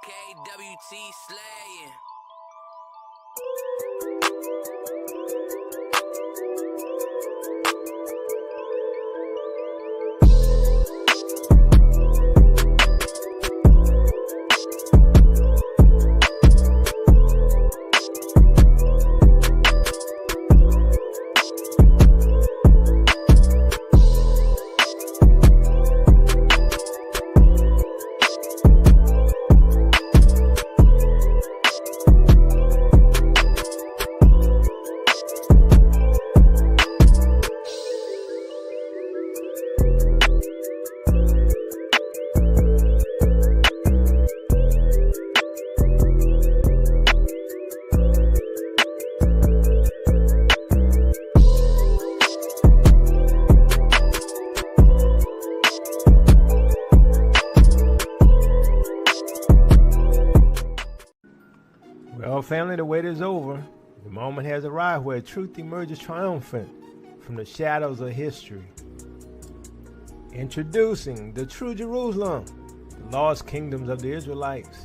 KWT slaying. Well, family, the wait is over. The moment has arrived where truth emerges triumphant from the shadows of history. Introducing the True Jerusalem, the lost kingdoms of the Israelites,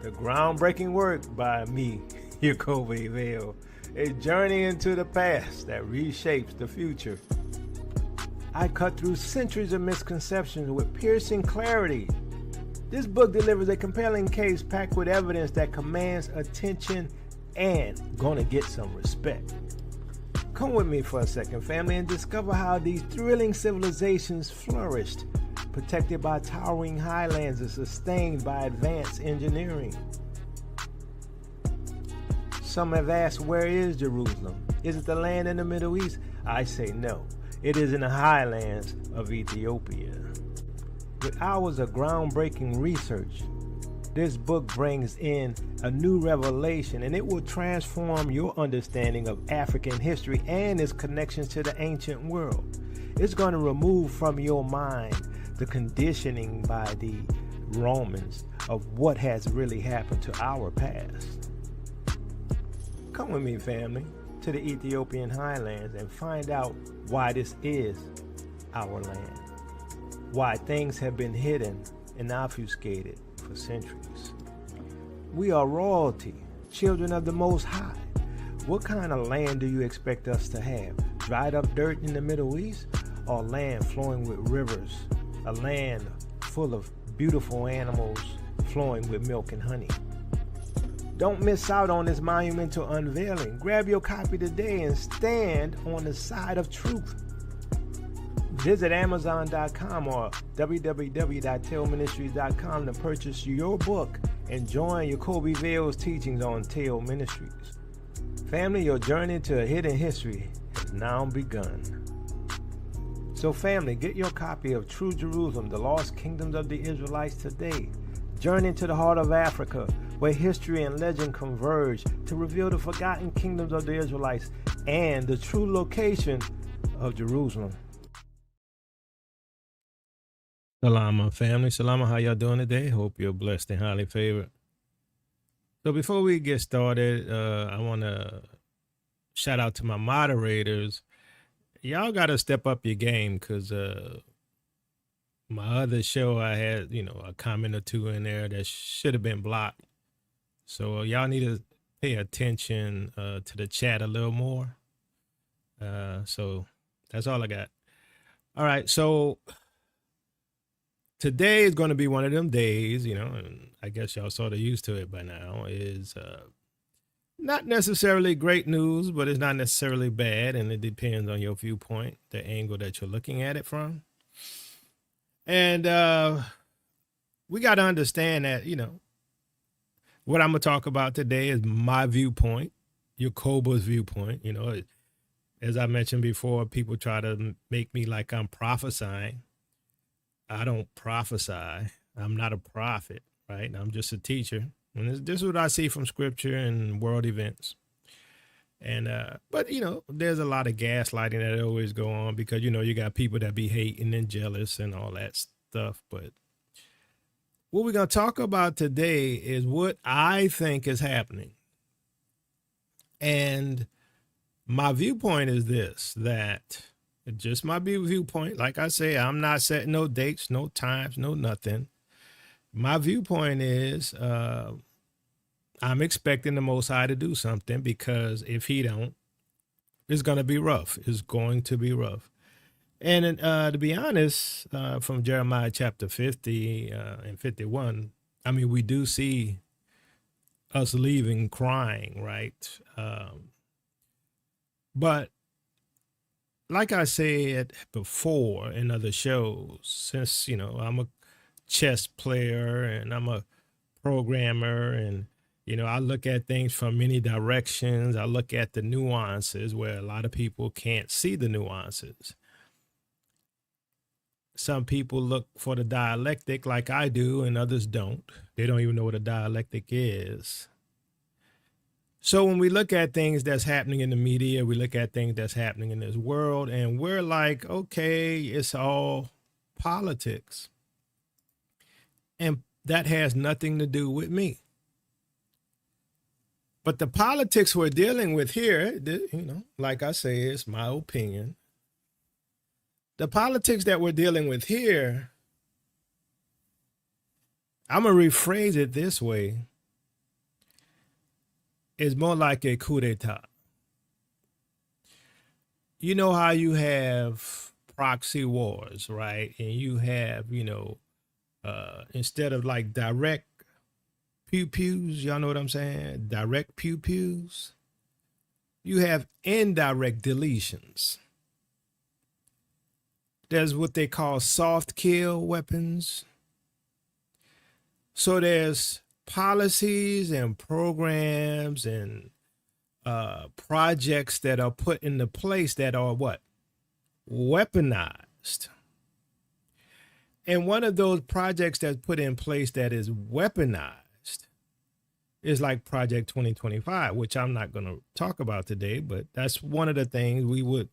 the groundbreaking work by me, Yacobe Vale, a journey into the past that reshapes the future. I cut through centuries of misconceptions with piercing clarity. This book delivers a compelling case packed with evidence that commands attention and gonna get some respect. Come with me for a second, family, and discover how these thrilling civilizations flourished, protected by towering highlands and sustained by advanced engineering. Some have asked, where is Jerusalem? Is it the land in the Middle East? I say no. It is in the highlands of Ethiopia. With hours of groundbreaking research, this book brings in a new revelation, and it will transform your understanding of African history and its connections to the ancient world. It's going to remove from your mind the conditioning by the Romans of what has really happened to our past. Come with me, family, to the Ethiopian highlands and find out why this is our land. Why things have been hidden and obfuscated for centuries. We are royalty, children of the Most High. What kind of land do you expect us to have? Dried up dirt in the Middle East, or land flowing with rivers? A land full of beautiful animals flowing with milk and honey. Don't miss out on this monumental unveiling. Grab your copy today and stand on the side of truth. Visit Amazon.com or www.tailministries.com to purchase your book and join Yacobe Vale's teachings on Tail Ministries. Family, your journey to a hidden history has now begun. So family, get your copy of True Jerusalem, the Lost Kingdoms of the Israelites today. Journey into the heart of Africa, where history and legend converge to reveal the forgotten kingdoms of the Israelites and the true location of Jerusalem. Salama family, salama, how y'all doing today? Hope you're blessed and highly favored. So before we get started, I want to shout out to my moderators. Y'all got to step up your game, because my other show, I had, a comment or two in there that should have been blocked. So y'all need to pay attention to the chat a little more. So that's all I got. All right, so today is going to be one of them days, and I guess y'all sort of used to it by now, is not necessarily great news, but it's not necessarily bad, and it depends on your viewpoint, the angle that you're looking at it from. And we got to understand that, what I'm going to talk about today is my viewpoint, Yacobe's viewpoint. As I mentioned before, people try to make me like I'm prophesying. I don't prophesy. I'm not a prophet, right? I'm just a teacher. And this is what I see from scripture and world events. And, but there's a lot of gaslighting that always go on, because, you got people that be hating and jealous and all that stuff. But what we're going to talk about today is what I think is happening. And my viewpoint is this, that just my viewpoint. Like I say, I'm not setting no dates, no times, no nothing. My viewpoint is I'm expecting the Most High to do something, because if he don't, it's going to be rough. It's going to be rough. And to be honest, from Jeremiah chapter 50 and 51, I mean, we do see us leaving crying, right? But like I said before in other shows, since, I'm a chess player and I'm a programmer, and, I look at things from many directions. I look at the nuances where a lot of people can't see the nuances. Some people look for the dialectic like I do, and others don't. They don't even know what a dialectic is. So when we look at things that's happening in the media, we look at things that's happening in this world, and we're like, okay, it's all politics. And that has nothing to do with me. But the politics we're dealing with here, like I say, it's my opinion. The politics that we're dealing with here, I'm going to rephrase it this way, is more like a coup d'etat. You know how you have proxy wars, right? And you have, instead of like direct pew-pews, y'all know what I'm saying? Direct pew-pews. You have indirect deletions. There's what they call soft kill weapons. So there's policies and programs and projects that are put into place that are what? Weaponized. And one of those projects that's put in place that is weaponized is like Project 2025, which I'm not going to talk about today, but that's one of the things we would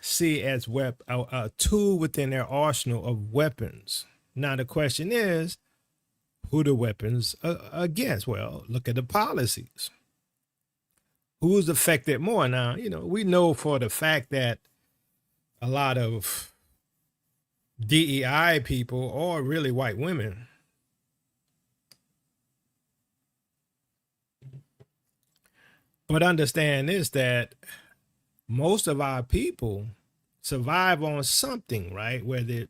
see as a tool within their arsenal of weapons. Now, the question is, who the weapons against? Well, look at the policies. Who's affected more? Now, we know for the fact that a lot of DEI people are really white women. But understand this, that most of our people survive on something, right? Whether it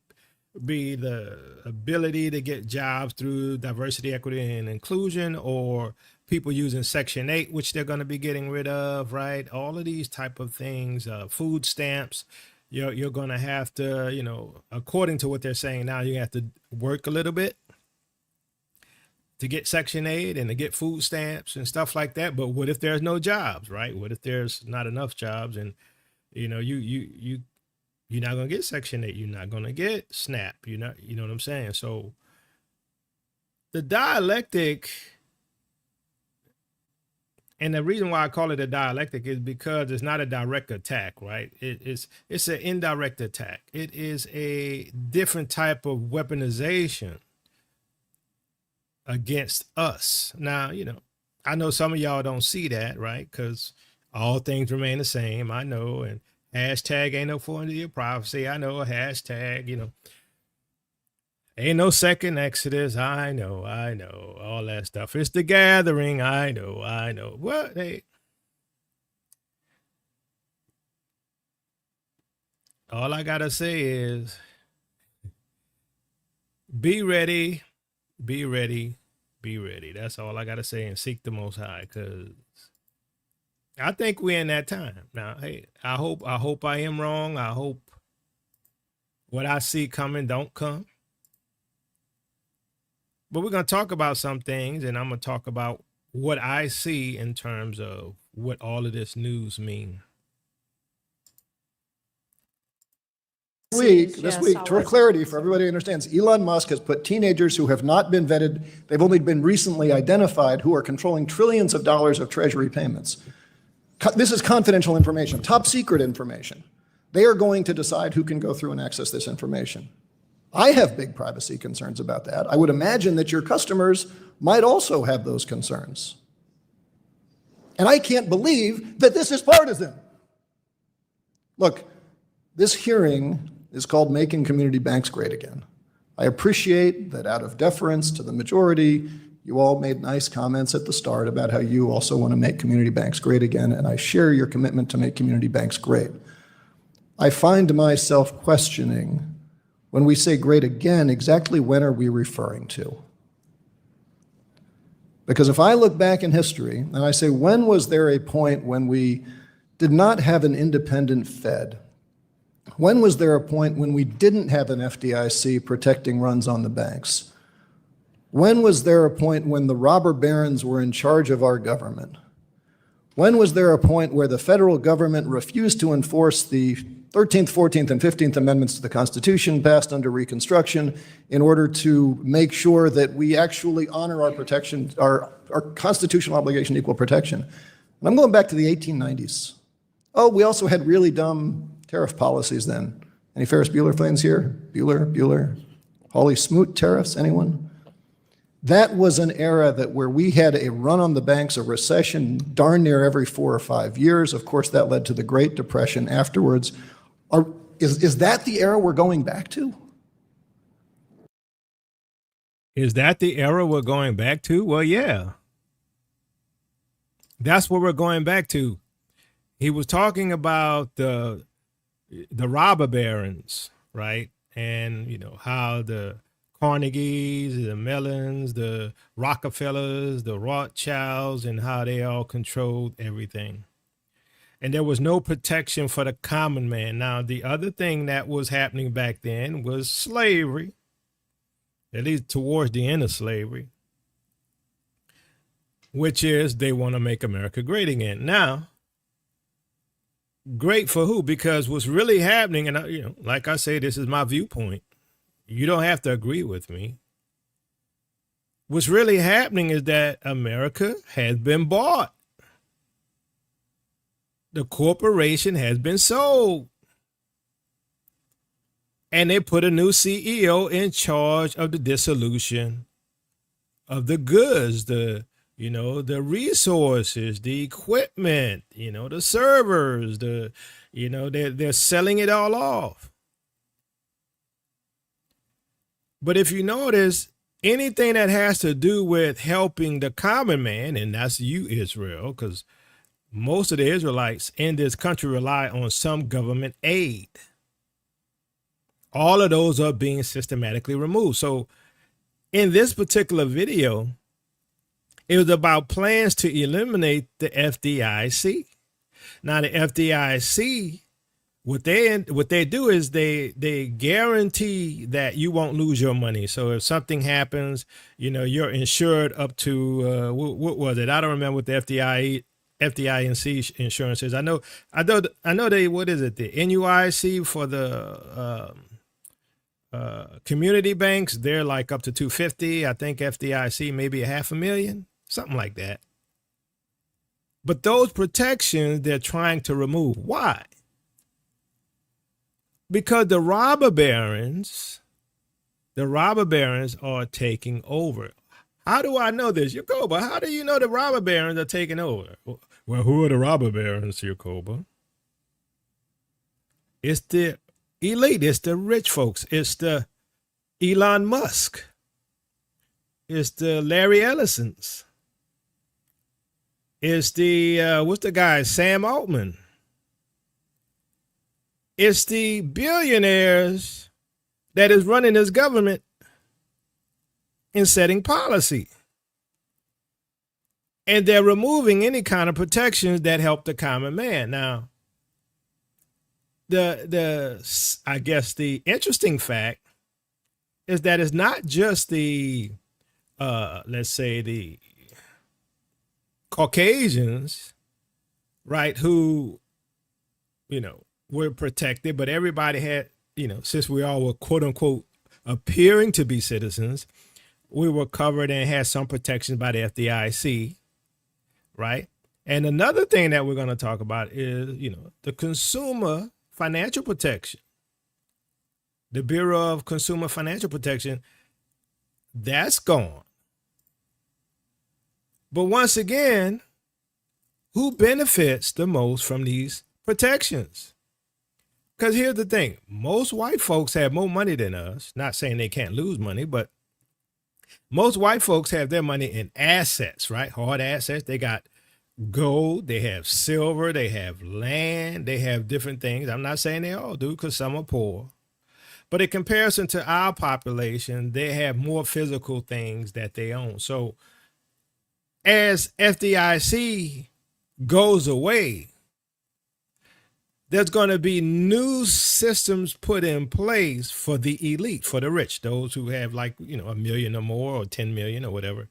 be the ability to get jobs through diversity, equity, and inclusion, or people using Section 8, which they're going to be getting rid of, right? All of these type of things, food stamps, you're going to have to, according to what they're saying now, you have to work a little bit to get Section 8 and to get food stamps and stuff like that. But what if there's no jobs, right? What if there's not enough jobs, and you're not going to get Section 8, you're not going to get SNAP, you know what I'm saying? So the dialectic, and the reason why I call it a dialectic is because it's not a direct attack, right? It's an indirect attack. It is a different type of weaponization against us. Now, I know some of y'all don't see that, right? Because all things remain the same. I know. And hashtag ain't no foreign to your prophecy. I know. Hashtag, ain't no second Exodus. I know. All that stuff. It's the gathering. I know. Well, all I got to say is be ready. Be ready. Be ready. That's all I got to say, and seek the Most High, because I think we're in that time. Now, hey, I hope I am wrong. I hope what I see coming don't come. But we're going to talk about some things, and I'm going to talk about what I see in terms of what all of this news mean. This week, for clarity, for everybody who understands, Elon Musk has put teenagers who have not been vetted, they've only been recently identified, who are controlling trillions of dollars of treasury payments. This is confidential information, top secret information. They are going to decide who can go through and access this information. I have big privacy concerns about that. I would imagine that your customers might also have those concerns. And I can't believe that this is partisan. Look, this hearing is called Making Community Banks Great Again. I appreciate that out of deference to the majority, you all made nice comments at the start about how you also want to make community banks great again, and I share your commitment to make community banks great. I find myself questioning, when we say great again, exactly when are we referring to? Because if I look back in history and I say, when was there a point when we did not have an independent Fed? When was there a point when we didn't have an FDIC protecting runs on the banks? When was there a point when the robber barons were in charge of our government? When was there a point where the federal government refused to enforce the 13th, 14th, and 15th Amendments to the Constitution passed under Reconstruction in order to make sure that we actually honor our protection, our constitutional obligation to equal protection? And I'm going back to the 1890s. Oh, we also had really dumb tariff policies then. Any Ferris Bueller fans here? Bueller? Hawley Smoot tariffs, anyone? That was an era where we had a run on the banks, a recession darn near every 4 or 5 years. Of course, that led to the Great Depression afterwards. Is that the era we're going back to? Is that the era we're going back to? Well, yeah. That's what we're going back to. He was talking about the robber barons, right? And, you know, how the Carnegies, the Mellons, the Rockefellers, the Rothschilds, and how they all controlled everything. And there was no protection for the common man. Now, the other thing that was happening back then was slavery, at least towards the end of slavery, which is they want to make America great again. Now, great for who? Because what's really happening, and you know, like I say, this is my viewpoint. You don't have to agree with me. What's really happening is that America has been bought. The corporation has been sold. And they put a new CEO in charge of the dissolution of the goods, the resources, the equipment, the servers, they're selling it all off. But if you notice, anything that has to do with helping the common man, and that's you, Israel, because most of the Israelites in this country rely on some government aid. All of those are being systematically removed. So in this particular video, it was about plans to eliminate the FDIC. Now, the FDIC, what they do is they guarantee that you won't lose your money. So if something happens, you're insured up to what was it? I don't remember what the FDIC insurance is. I know they, what is it? The NUIC for the community banks, they're like up to $250. I think FDIC maybe $500,000, something like that. But those protections they're trying to remove. Why? Because the robber barons are taking over. How do I know this, Yacoba? How do you know the robber barons are taking over? Well, who are the robber barons, Yacoba? It's the elite. It's the rich folks. It's the Elon Musk. It's the Larry Ellisons. It's the, what's the guy, Sam Altman. It's the billionaires that is running this government and setting policy. And they're removing any kind of protections that help the common man. Now, I guess the interesting fact is that it's not just the, let's say the Caucasians, right, who, were protected, but everybody had, since we all were quote unquote appearing to be citizens, we were covered and had some protections by the FDIC, right? And another thing that we're going to talk about is, the Consumer Financial Protection, the Bureau of Consumer Financial Protection, that's gone. But once again, who benefits the most from these protections? Because here's the thing. Most white folks have more money than us. Not saying they can't lose money, but most white folks have their money in assets, right? Hard assets. They got gold, they have silver, they have land, they have different things. I'm not saying they all do because some are poor. But in comparison to our population, they have more physical things that they own. So as FDIC goes away, there's going to be new systems put in place for the elite, for the rich, those who have like, $1 million or more or 10 million or whatever.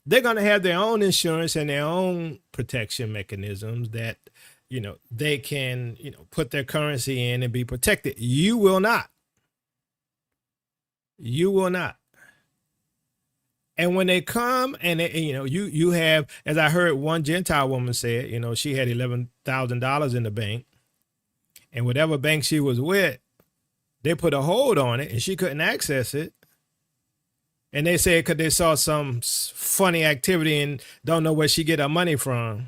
They're going to have their own insurance and their own protection mechanisms that, they can, put their currency in and be protected. You will not. You will not. And when they come and you have, as I heard one Gentile woman say, she had $11,000 in the bank. And whatever bank she was with, they put a hold on it and she couldn't access it. And they said because they saw some funny activity and don't know where she get her money from.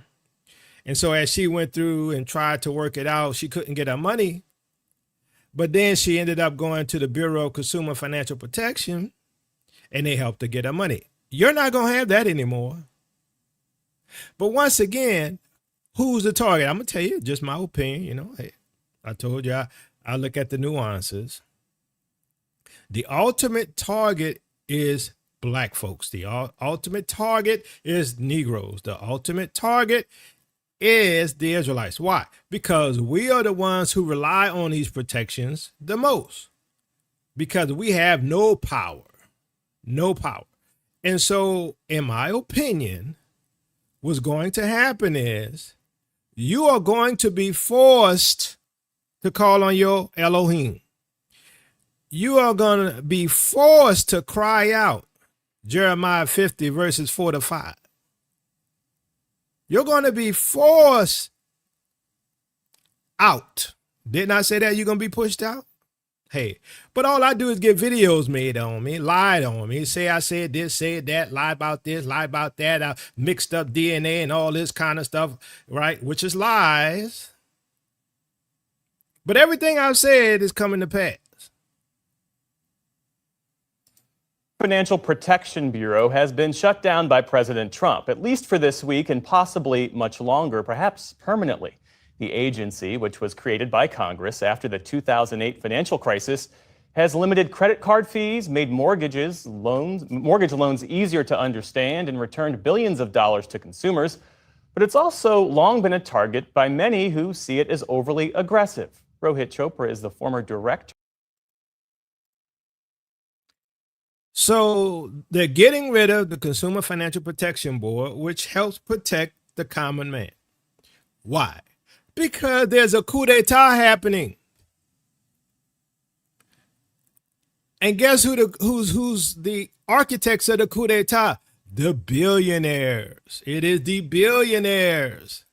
And so as she went through and tried to work it out, she couldn't get her money. But then she ended up going to the Bureau of Consumer Financial Protection and they helped her get her money. You're not going to have that anymore. But once again, who's the target? I'm going to tell you just my opinion. Hey, I told you I look at the nuances. The ultimate target is black folks. The ultimate target is Negroes. The ultimate target is the Israelites. Why? Because we are the ones who rely on these protections the most. Because we have no power. No power. And so, in my opinion, what's going to happen is you are going to be forced to call on your Elohim. You are going to be forced to cry out. Jeremiah 50 verses 4-5. You're going to be forced out. Didn't I say that you're going to be pushed out? Hey, but all I do is get videos made on me, lied on me, say I said this, said that, lie about this, lie about that. I mixed up DNA and all this kind of stuff, right? Which is lies. But everything I've said is coming to pass. Financial Protection Bureau has been shut down by President Trump, at least for this week and possibly much longer, perhaps permanently. The agency, which was created by Congress after the 2008 financial crisis, has limited credit card fees, made mortgage loans easier to understand, and returned billions of dollars to consumers. But it's also long been a target by many who see it as overly aggressive. Rohit Chopra is the former director. So they're getting rid of the Consumer Financial Protection Board, which helps protect the common man. Why? Because there's a coup d'etat happening. And guess who's the architects of the coup d'etat? The billionaires. It is the billionaires.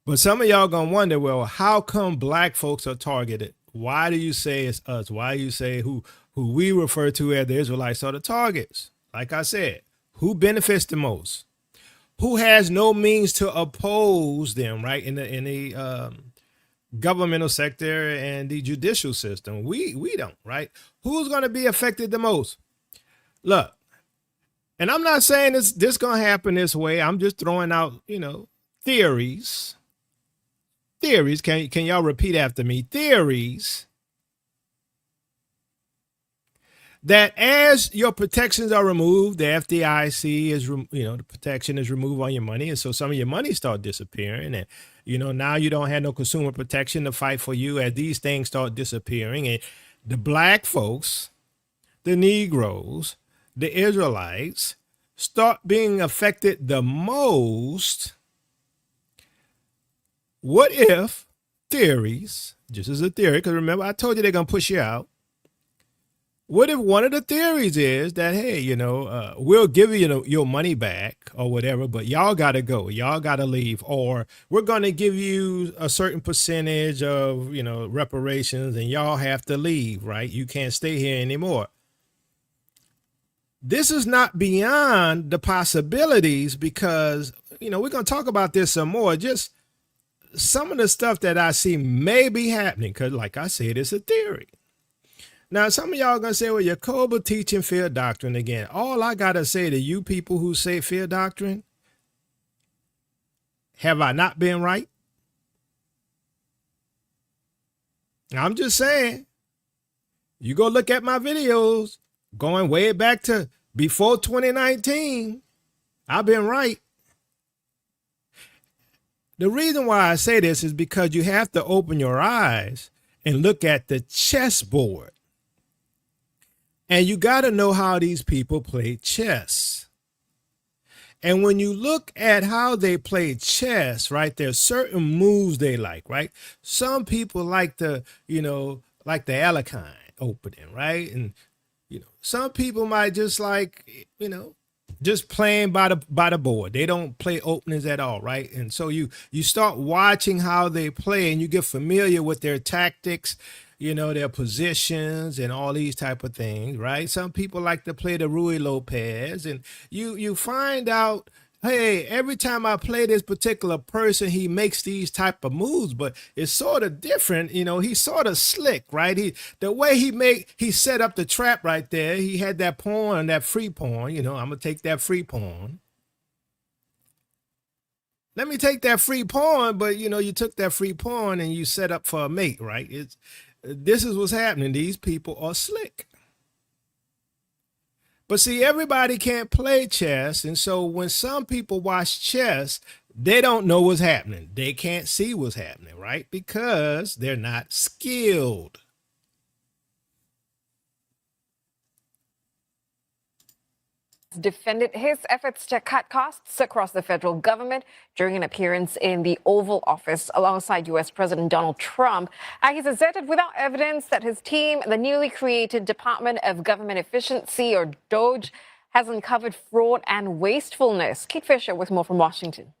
But some of y'all gonna wonder, well, how come black folks are targeted? Why do you say it's us? Why do you say who we refer to as the Israelites are the targets? Like I said, who benefits the most? Who has no means to oppose them, right? In the governmental sector and the judicial system. We don't, right? Who's gonna be affected the most? Look, and I'm not saying this gonna happen this way. I'm just throwing out, theories. Theories. Can y'all repeat after me? Theories that as your protections are removed, the FDIC is, the protection is removed on your money. And so some of your money start disappearing. And, now you don't have no consumer protection to fight for you as these things start disappearing. And the black folks, the Negroes, the Israelites start being affected the most. What if theories, just as a theory, because remember, I told you they're going to push you out. What if one of the theories is that, hey, we'll give you your money back or whatever, but y'all got to go. Y'all got to leave. Or we're going to give you a certain percentage of, reparations and y'all have to leave, right? You can't stay here anymore. this is not beyond the possibilities because, we're going to talk about this some more. Just some of the stuff that I see may be happening because, like I said, it's a theory. Now, some of y'all are going to say, well, Yacoba teaching fear doctrine again. All I got to say to you people who say fear doctrine, have I not been right? I'm just saying, you go look at my videos going way back to before 2019. I've been right. The reason why I say this is because you have to open your eyes and look at the chessboard. And you got to know how these people play chess. And when you look at how they play chess, right, there's certain moves they like, right? Some people like the, like the elawi opening, right? And, some people might just like, just playing by the board. They don't play openings at all, right? And so you start watching how they play and you get familiar with their tactics, their positions and all these type of things, right? Some people like to play the Rui Lopez, and you find out, hey, every time I play this particular person, he makes these type of moves, but it's sort of different. He's sort of slick, right? The way he set up the trap right there. He had that pawn, that free pawn, I'm going to take that free pawn. Let me take that free pawn, but you took that free pawn and you set up for a mate, right? This is what's happening. These people are slick. But see, everybody can't play chess. And so when some people watch chess, they don't know what's happening. They can't see what's happening, right? Because they're not skilled. Defended his efforts to cut costs across the federal government during an appearance in the Oval Office alongside U.S. President Donald Trump. He's asserted without evidence that his team, the newly created Department of Government Efficiency, or DOGE, has uncovered fraud and wastefulness. Kate Fisher with more from Washington.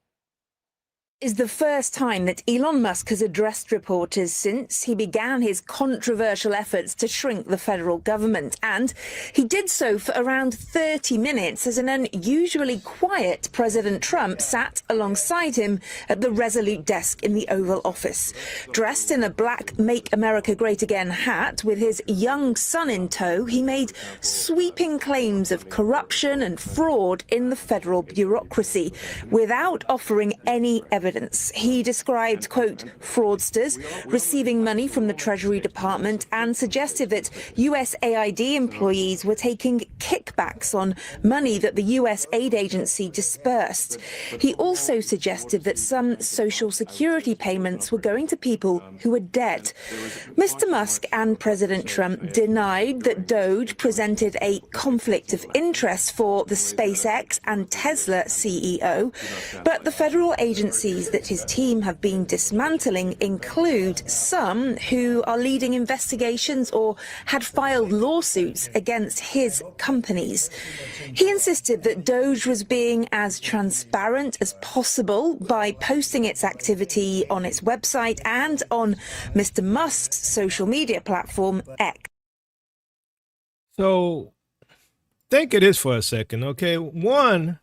Is the first time that Elon Musk has addressed reporters since he began his controversial efforts to shrink the federal government. And he did so for around 30 minutes as an unusually quiet President Trump sat alongside him at the resolute desk in the Oval Office. Dressed in a black Make America Great Again hat with his young son in tow, he made sweeping claims of corruption and fraud in the federal bureaucracy without offering any evidence. He described, quote, fraudsters receiving money from the Treasury Department and suggested that USAID employees were taking kickbacks on money that the US aid agency dispersed. He also suggested that some Social Security payments were going to people who were dead. Mr. Musk and President Trump denied that DOGE presented a conflict of interest for the SpaceX and Tesla CEO, but the federal agencies that his team have been dismantling include some who are leading investigations or had filed lawsuits against his companies. He insisted that DOGE was being as transparent as possible by posting its activity on its website and on Mr. Musk's social media platform, X. So think of this for a second, okay? One,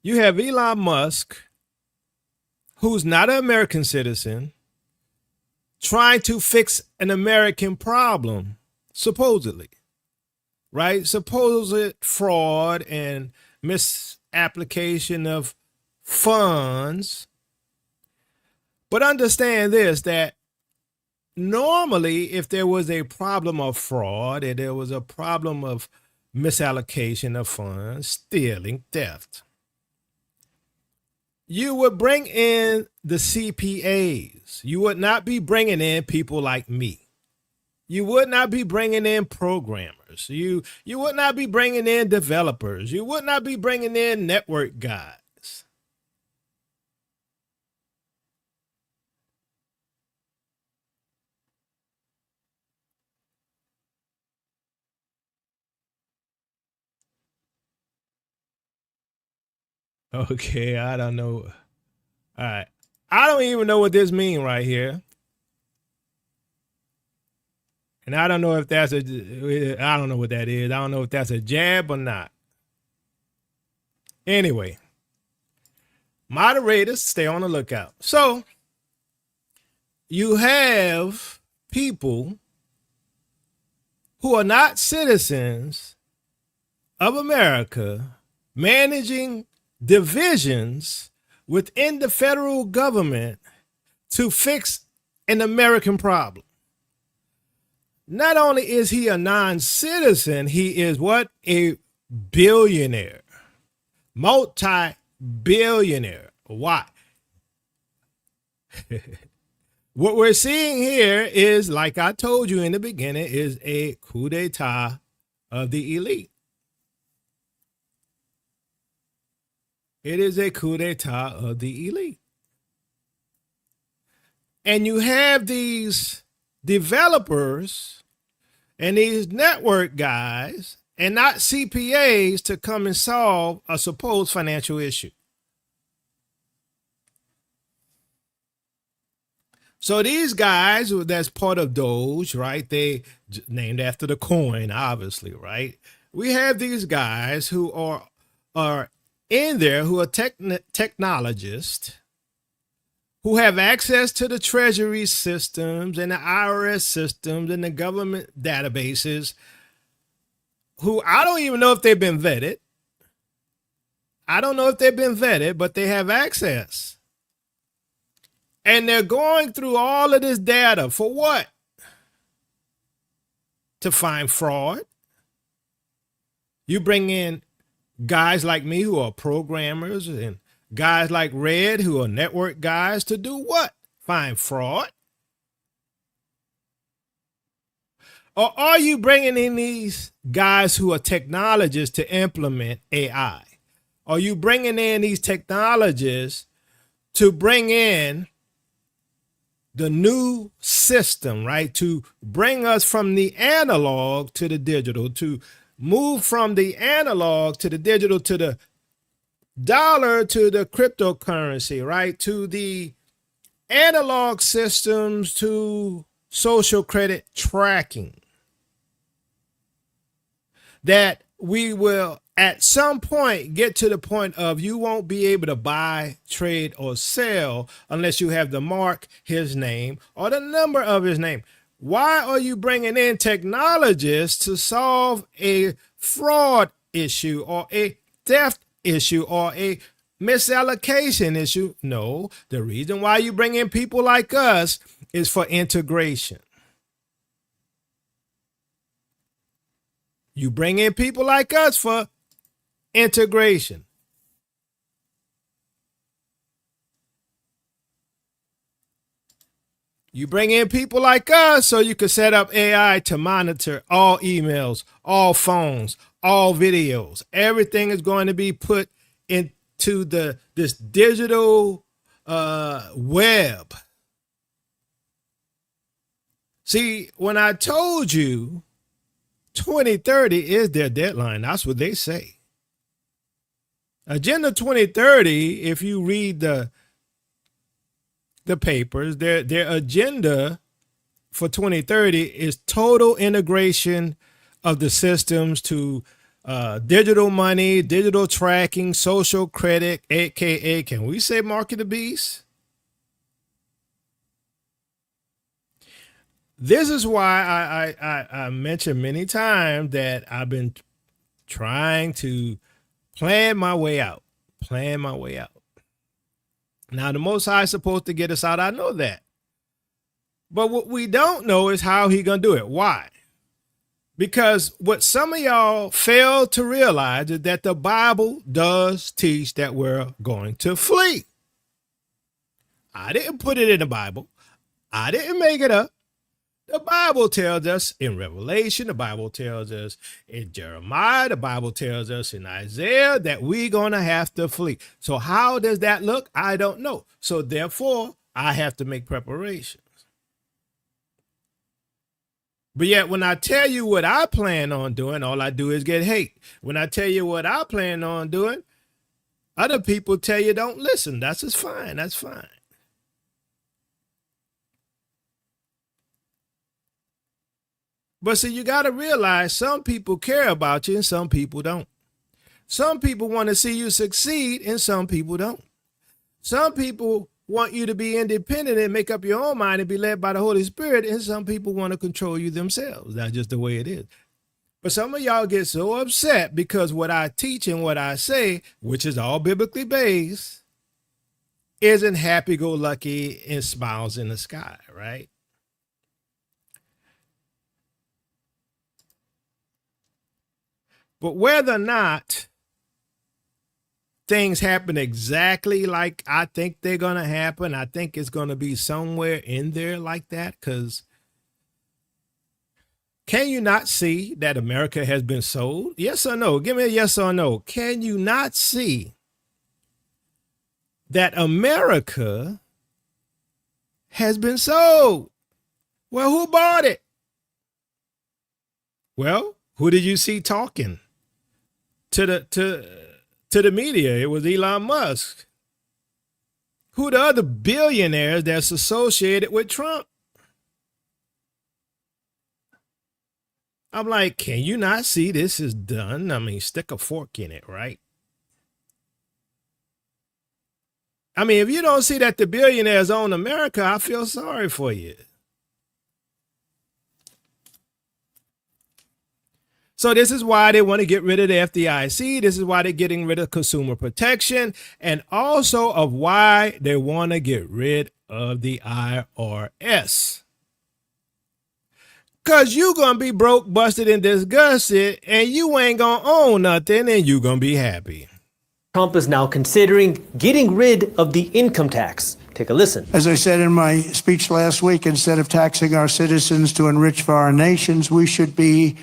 you have Elon Musk, who's not an American citizen, trying to fix an American problem, supposedly, right? Supposed fraud and misapplication of funds. But understand this, that normally if there was a problem of fraud and there was a problem of misallocation of funds, stealing, theft, you would bring in the CPAs. You would not be bringing in people like me. You would not be bringing in programmers. You would not be bringing in developers. You would not be bringing in network guys. Okay, I don't know. All right. I don't even know what this means right here. And I don't know if that's I don't know what that is. I don't know if that's a jab or not. Anyway, moderators, stay on the lookout. So you have people who are not citizens of America managing divisions within the federal government to fix an American problem. Not only is he a non-citizen, he is what? A billionaire, multi-billionaire. Why? What we're seeing here is, like I told you in the beginning, is a coup d'etat of the elite. It is a coup d'etat of the elite. And you have these developers and these network guys and not CPAs to come and solve a supposed financial issue. So these guys, that's part of DOGE, right? They named after the coin, obviously, right? We have these guys who are in there, who are technologists, who have access to the Treasury systems and the IRS systems and the government databases, who I don't even know if they've been vetted. I don't know if they've been vetted, but they have access. And they're going through all of this data for what? To find fraud. You bring in guys like me who are programmers and guys like Red who are network guys to do what? Find fraud? Or are you bringing in these guys who are technologists to implement AI? Are you bringing in these technologists to bring in the new system, right? To bring us from the analog to the digital, to move from the analog to the digital, to the dollar to the cryptocurrency, right? To the analog systems, to social credit tracking. That we will at some point get to the point of you won't be able to buy, trade, or sell unless you have the mark, his name, or the number of his name. Why are you bringing in technologists to solve a fraud issue or a theft issue or a misallocation issue? No, the reason why you bring in people like us is for integration. You bring in people like us for integration. You bring in people like us so you can set up AI to monitor all emails, all phones, all videos. Everything is going to be put into this digital web. See, when I told you 2030 is their deadline, that's what they say. Agenda 2030, if you read the papers, their agenda for 2030 is total integration of the systems to digital money, digital tracking, social credit, aka, can we say market of the beast? This is why I mentioned many times that I've been trying to plan my way out. Now, the Most High is supposed to get us out. I know that. But what we don't know is how he going to do it. Why? Because what some of y'all fail to realize is that the Bible does teach that we're going to flee. I didn't put it in the Bible. I didn't make it up. The Bible tells us in Revelation, the Bible tells us in Jeremiah, the Bible tells us in Isaiah that we're going to have to flee. So how does that look? I don't know. So therefore, I have to make preparations. But yet when I tell you what I plan on doing, all I do is get hate. When I tell you what I plan on doing, other people tell you don't listen. That's just fine. That's fine. But see, you got to realize some people care about you and some people don't. Some people want to see you succeed and some people don't. Some people want you to be independent and make up your own mind and be led by the Holy Spirit, and some people want to control you themselves. That's just the way it is. But some of y'all get so upset because what I teach and what I say, which is all biblically based, isn't happy-go-lucky and smiles in the sky, right? But whether or not things happen exactly like I think they're going to happen, I think it's going to be somewhere in there like that, because can you not see that America has been sold? Yes or no? Give me a yes or no. Can you not see that America has been sold? Well, who bought it? Well, who did you see talking to the media? It was Elon Musk. Who the other billionaires that's associated with Trump? I'm like, can you not see this is done? I mean, stick a fork in it, right? I mean, if you don't see that the billionaires own America, I feel sorry for you. So this is why they want to get rid of the FDIC. This is why they're getting rid of consumer protection, and also of why they want to get rid of the IRS. Because you're going to be broke, busted, and disgusted, and you ain't going to own nothing, and you're going to be happy. Trump is now considering getting rid of the income tax. Take a listen. As I said in my speech last week, instead of taxing our citizens to enrich foreign nations, we should be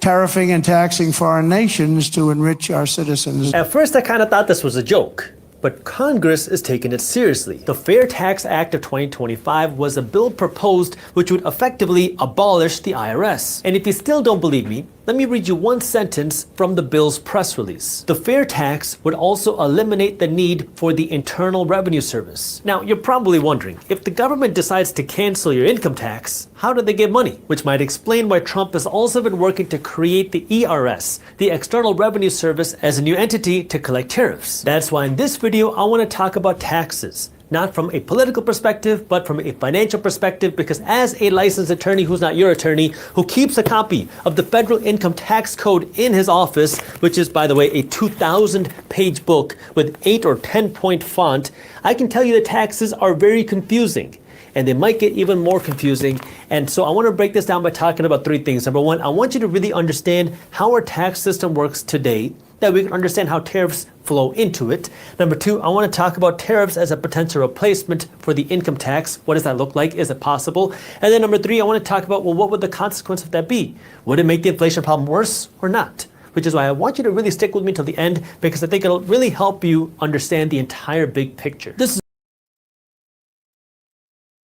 tariffing and taxing foreign nations to enrich our citizens. At first, I kind of thought this was a joke, but Congress is taking it seriously. The Fair Tax Act of 2025 was a bill proposed which would effectively abolish the IRS. And if you still don't believe me, let me read you one sentence from the bill's press release. The fair tax would also eliminate the need for the Internal Revenue Service. Now, you're probably wondering, if the government decides to cancel your income tax, how do they get money? Which might explain why Trump has also been working to create the ERS, the External Revenue Service, as a new entity to collect tariffs. That's why in this video, I want to talk about taxes. Not from a political perspective, but from a financial perspective, because as a licensed attorney who's not your attorney, who keeps a copy of the federal income tax code in his office, which is, by the way, a 2,000-page book with 8 or 10-point font, I can tell you the taxes are very confusing. And they might get even more confusing. And so I want to break this down by talking about 3 things. Number 1, I want you to really understand how our tax system works today, that we can understand how tariffs flow into it. Number 2, I want to talk about tariffs as a potential replacement for the income tax. What does that look like? Is it possible? And then number 3, I want to talk about, well, what would the consequence of that be? Would it make the inflation problem worse or not? Which is why I want you to really stick with me till the end, because I think it'll really help you understand the entire big picture.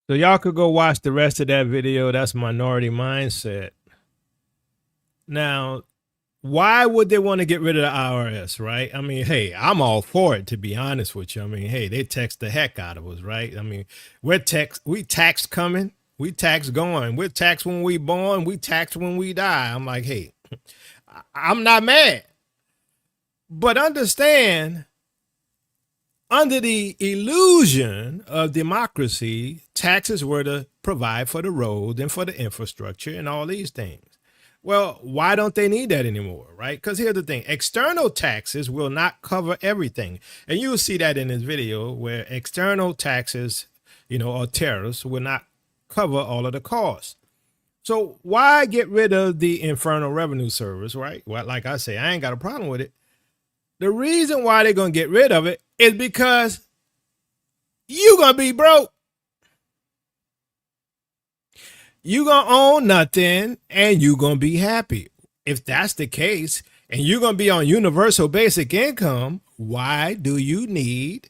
So y'all could go watch the rest of that video. That's Minority Mindset. Now, why would they want to get rid of the IRS, right? I mean, hey, I'm all for it, to be honest with you. I mean, hey, they tax the heck out of us, right? I mean, we tax coming, we tax going, we're taxed when we born, we tax when we die. I'm like, hey, I'm not mad. But understand, under the illusion of democracy, taxes were to provide for the roads and for the infrastructure and all these things. Well, why don't they need that anymore, right? Because here's the thing. External taxes will not cover everything. And you'll see that in this video where external taxes, or tariffs will not cover all of the costs. So why get rid of the Internal Revenue Service, right? Well, like I say, I ain't got a problem with it. The reason why they're going to get rid of it is because you're going to be broke. You're going to own nothing and you're going to be happy. If that's the case, and you're going to be on universal basic income, why do you need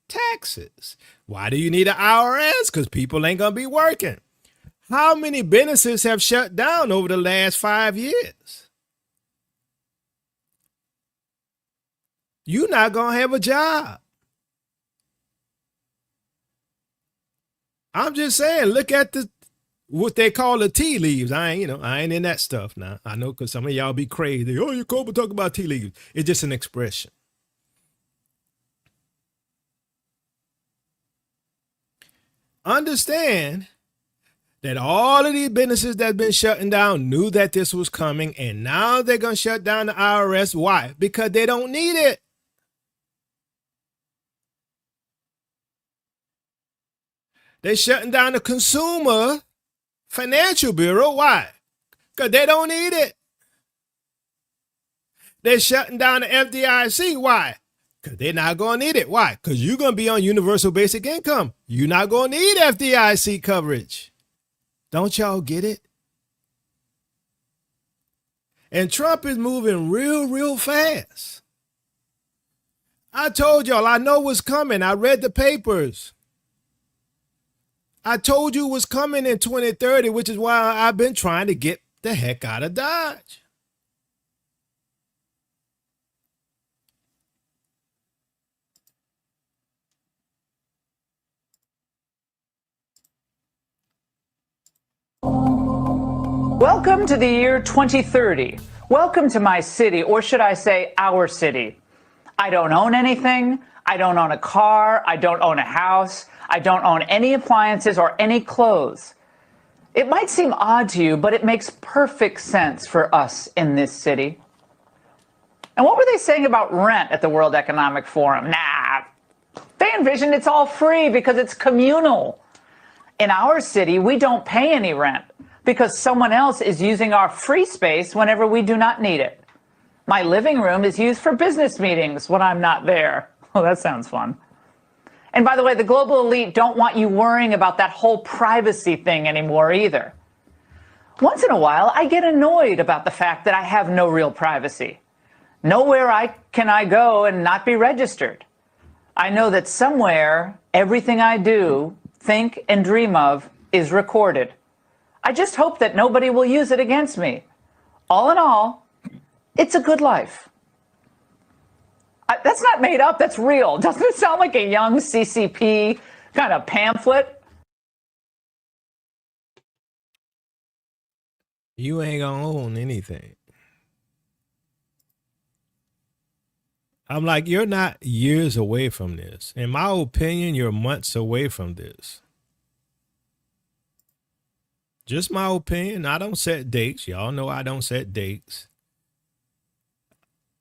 taxes? Why do you need an IRS? Because people ain't going to be working. How many businesses have shut down over the last 5 years? You're not going to have a job. I'm just saying, look at the what they call the tea leaves. I ain't in that stuff now. I know because some of y'all be crazy. Oh, you Cobra talk about tea leaves. It's just an expression. Understand that all of these businesses that's been shutting down knew that this was coming, and now they're going to shut down the IRS. Why? Because they don't need it. They're shutting down the Consumer Financial Bureau. Why? Because they don't need it. They're shutting down the FDIC. Why? Because they're not going to need it. Why? Because you're going to be on universal basic income. You're not going to need FDIC coverage. Don't y'all get it? And Trump is moving real fast. I told y'all, I know what's coming. I read the papers. I told you what's coming in 2030, which is why I've been trying to get the heck out of Dodge. Welcome to the year 2030. Welcome to my city, or should I say our city. I don't own anything. I don't own a car. I don't own a house. I don't own any appliances or any clothes. It might seem odd to you, but it makes perfect sense for us in this city. And what were they saying about rent at the World Economic Forum? Nah, they envision it's all free because it's communal. In our city, we don't pay any rent because someone else is using our free space whenever we do not need it. My living room is used for business meetings when I'm not there. Oh, that sounds fun. And by the way, the global elite don't want you worrying about that whole privacy thing anymore either. Once in a while, I get annoyed about the fact that I have no real privacy. Nowhere can I go and not be registered. I know that somewhere, everything I do, think, and dream of is recorded. I just hope that nobody will use it against me. All in all, it's a good life. That's not made up, that's real. Doesn't it sound like a young CCP kind of pamphlet? You ain't gonna own anything. I'm like, you're not years away from this. In my opinion, you're months away from this. Just my opinion. I don't set dates. Y'all know I don't set dates.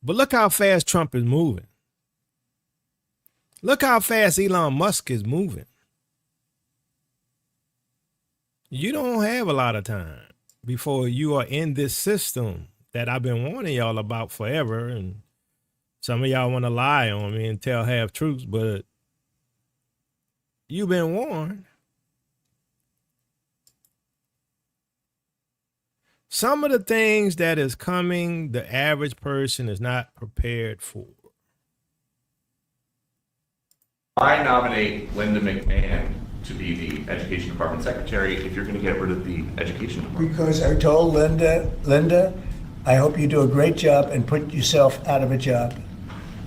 But look how fast Trump is moving. Look how fast Elon Musk is moving. You don't have a lot of time before you are in this system that I've been warning y'all about forever. And some of y'all want to lie on me and tell half truths, but you've been warned. Some of the things that is coming, the average person is not prepared for. I nominate Linda McMahon to be the Education Department Secretary if you're going to get rid of the Education Department. Because I told Linda, I hope you do a great job and put yourself out of a job.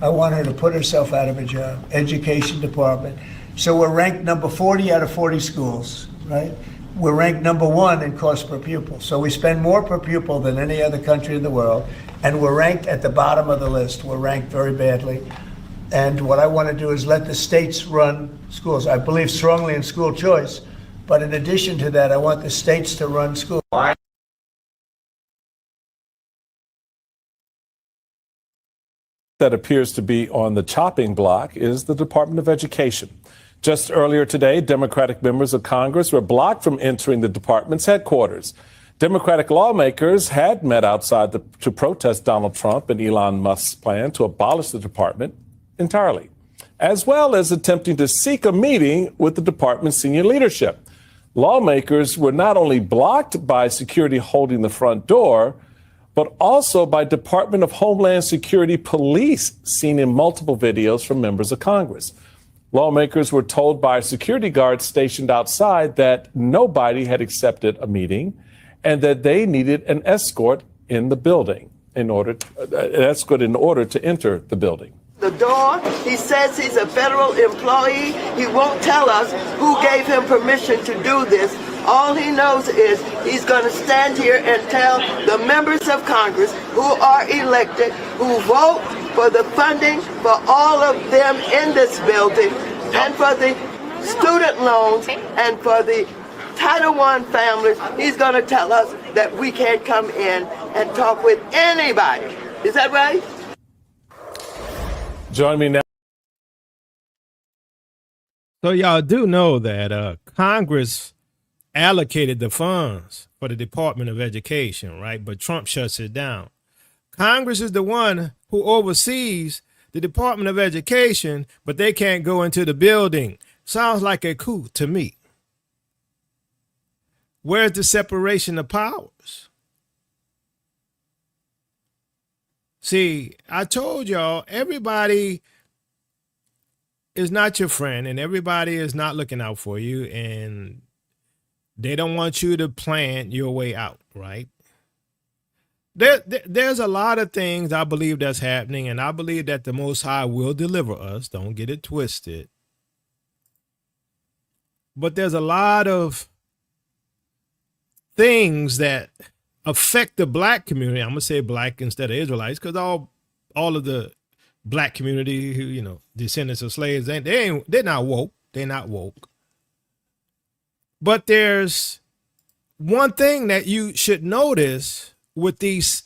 I want her to put herself out of a job. Education Department. So we're ranked number 40 out of 40 schools, right? We're ranked number 1 in cost per pupil. So we spend more per pupil than any other country in the world. And we're ranked at the bottom of the list. We're ranked very badly. And what I want to do is let the states run schools. I believe strongly in school choice. But in addition to that, I want the states to run schools. That appears to be on the chopping block is the Department of Education. Just earlier today, Democratic members of Congress were blocked from entering the department's headquarters. Democratic lawmakers had met outside to protest Donald Trump and Elon Musk's plan to abolish the department entirely, as well as attempting to seek a meeting with the department's senior leadership. Lawmakers were not only blocked by security holding the front door, but also by Department of Homeland Security police seen in multiple videos from members of Congress. Lawmakers were told by security guards stationed outside that nobody had accepted a meeting and that they needed an escort in the building in order to enter the building. The door, he says he's a federal employee. He won't tell us who gave him permission to do this. All he knows is he's going to stand here and tell the members of Congress who are elected, who vote for the funding for all of them in this building, and for the student loans, and for the Title I families, he's going to tell us that we can't come in and talk with anybody. Is that right? Join me now. So y'all do know that Congress allocated the funds for the Department of Education, right? But Trump shuts it down. Congress is the one who oversees the Department of Education, but they can't go into the building. Sounds like a coup to me. Where's the separation of powers? See, I told y'all, everybody is not your friend, and everybody is not looking out for you, and they don't want you to plan your way out, right? There's a lot of things I believe that's happening, and I believe that the Most High will deliver us. Don't get it twisted. But there's a lot of things that affect the black community. I'm going to say black instead of Israelites, because all of the black community who, you know, descendants of slaves, they're not woke. They're not woke. But there's one thing that you should notice with these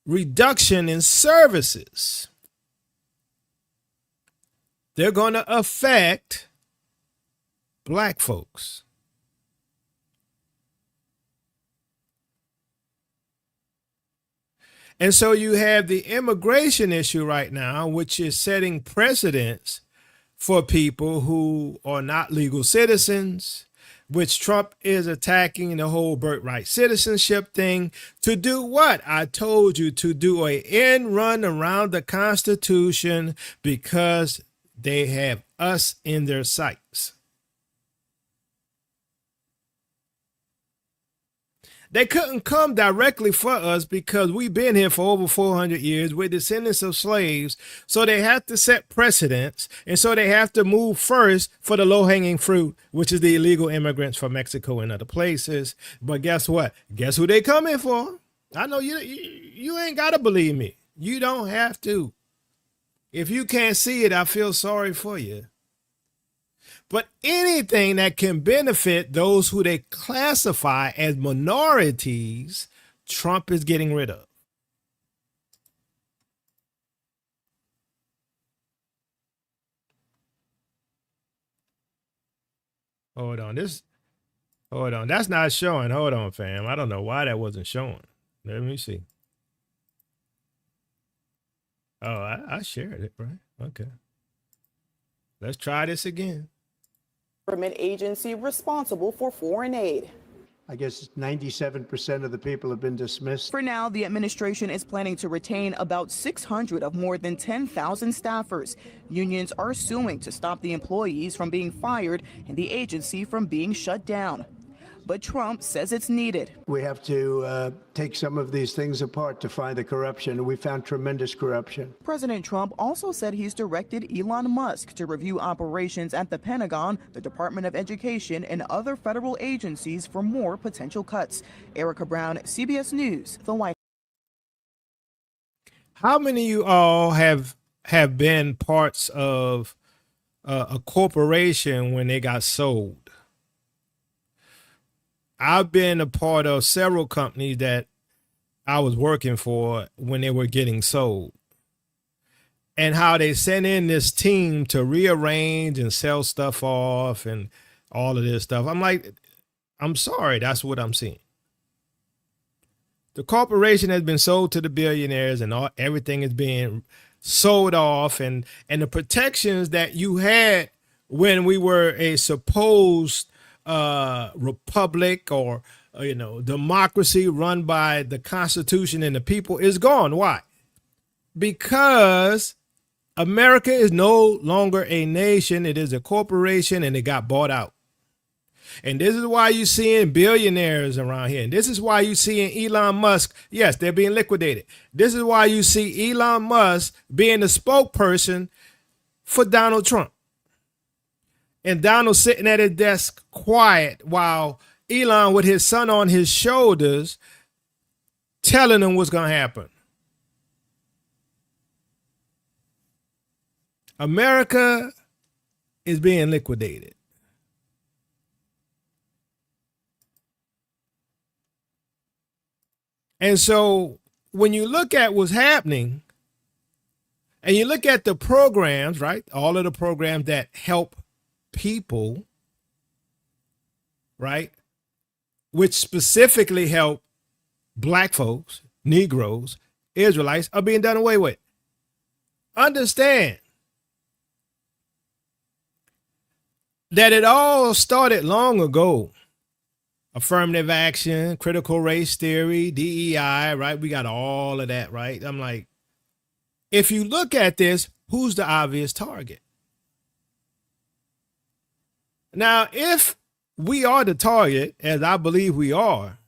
reduction in services. They're going to affect black folks. And so you have the immigration issue right now, which is setting precedents for people who are not legal citizens, which Trump is attacking the whole birthright citizenship thing. To do what? I told you, to do an end run around the Constitution, because they have us in their sights. They couldn't come directly for us because we've been here for over 400 years. We're descendants of slaves. So they have to set precedents. And so they have to move first for the low-hanging fruit, which is the illegal immigrants from Mexico and other places. But guess what? Guess who they coming for? I know you ain't got to believe me. You don't have to. If you can't see it, I feel sorry for you. But anything that can benefit those who they classify as minorities, Trump is getting rid of. Hold on. That's not showing. Hold on, fam. I don't know why that wasn't showing. Let me see. Oh, I shared it, right? Okay. Let's try this again. Government agency responsible for foreign aid. I guess 97% of the people have been dismissed. For now, the administration is planning to retain about 600 of more than 10,000 staffers. Unions are suing to stop the employees from being fired and the agency from being shut down. But Trump says it's needed. We have to take some of these things apart to find the corruption. We found tremendous corruption. President Trump also said he's directed Elon Musk to review operations at the Pentagon, the Department of Education, and other federal agencies for more potential cuts. Erica Brown, CBS News, the White House. How many of you all have been parts of a corporation when they got sold? I've been a part of several companies that I was working for when they were getting sold, and how they sent in this team to rearrange and sell stuff off and all of this stuff. I'm like, I'm sorry, that's what I'm seeing. The corporation has been sold to the billionaires, and everything is being sold off, and the protections that you had when we were a supposed republic or democracy run by the Constitution and the people is gone. Why? Because America is no longer a nation. It is a corporation, and it got bought out. And this is why you're seeing billionaires around here. And this is why you're seeing Elon Musk. Yes, they're being liquidated. This is why you see Elon Musk being the spokesperson for Donald Trump. And Donald sitting at his desk quiet while Elon with his son on his shoulders, telling him what's going to happen. America is being liquidated. And so when you look at what's happening and you look at the programs, right? All of the programs that help people, right? Which specifically help black folks, Negroes, Israelites, are being done away with. Understand that it all started long ago. Affirmative action, critical race theory, DEI, right? We got all of that, right? I'm like, if you look at this, who's the obvious target? Now, if we are the target, as I believe we are,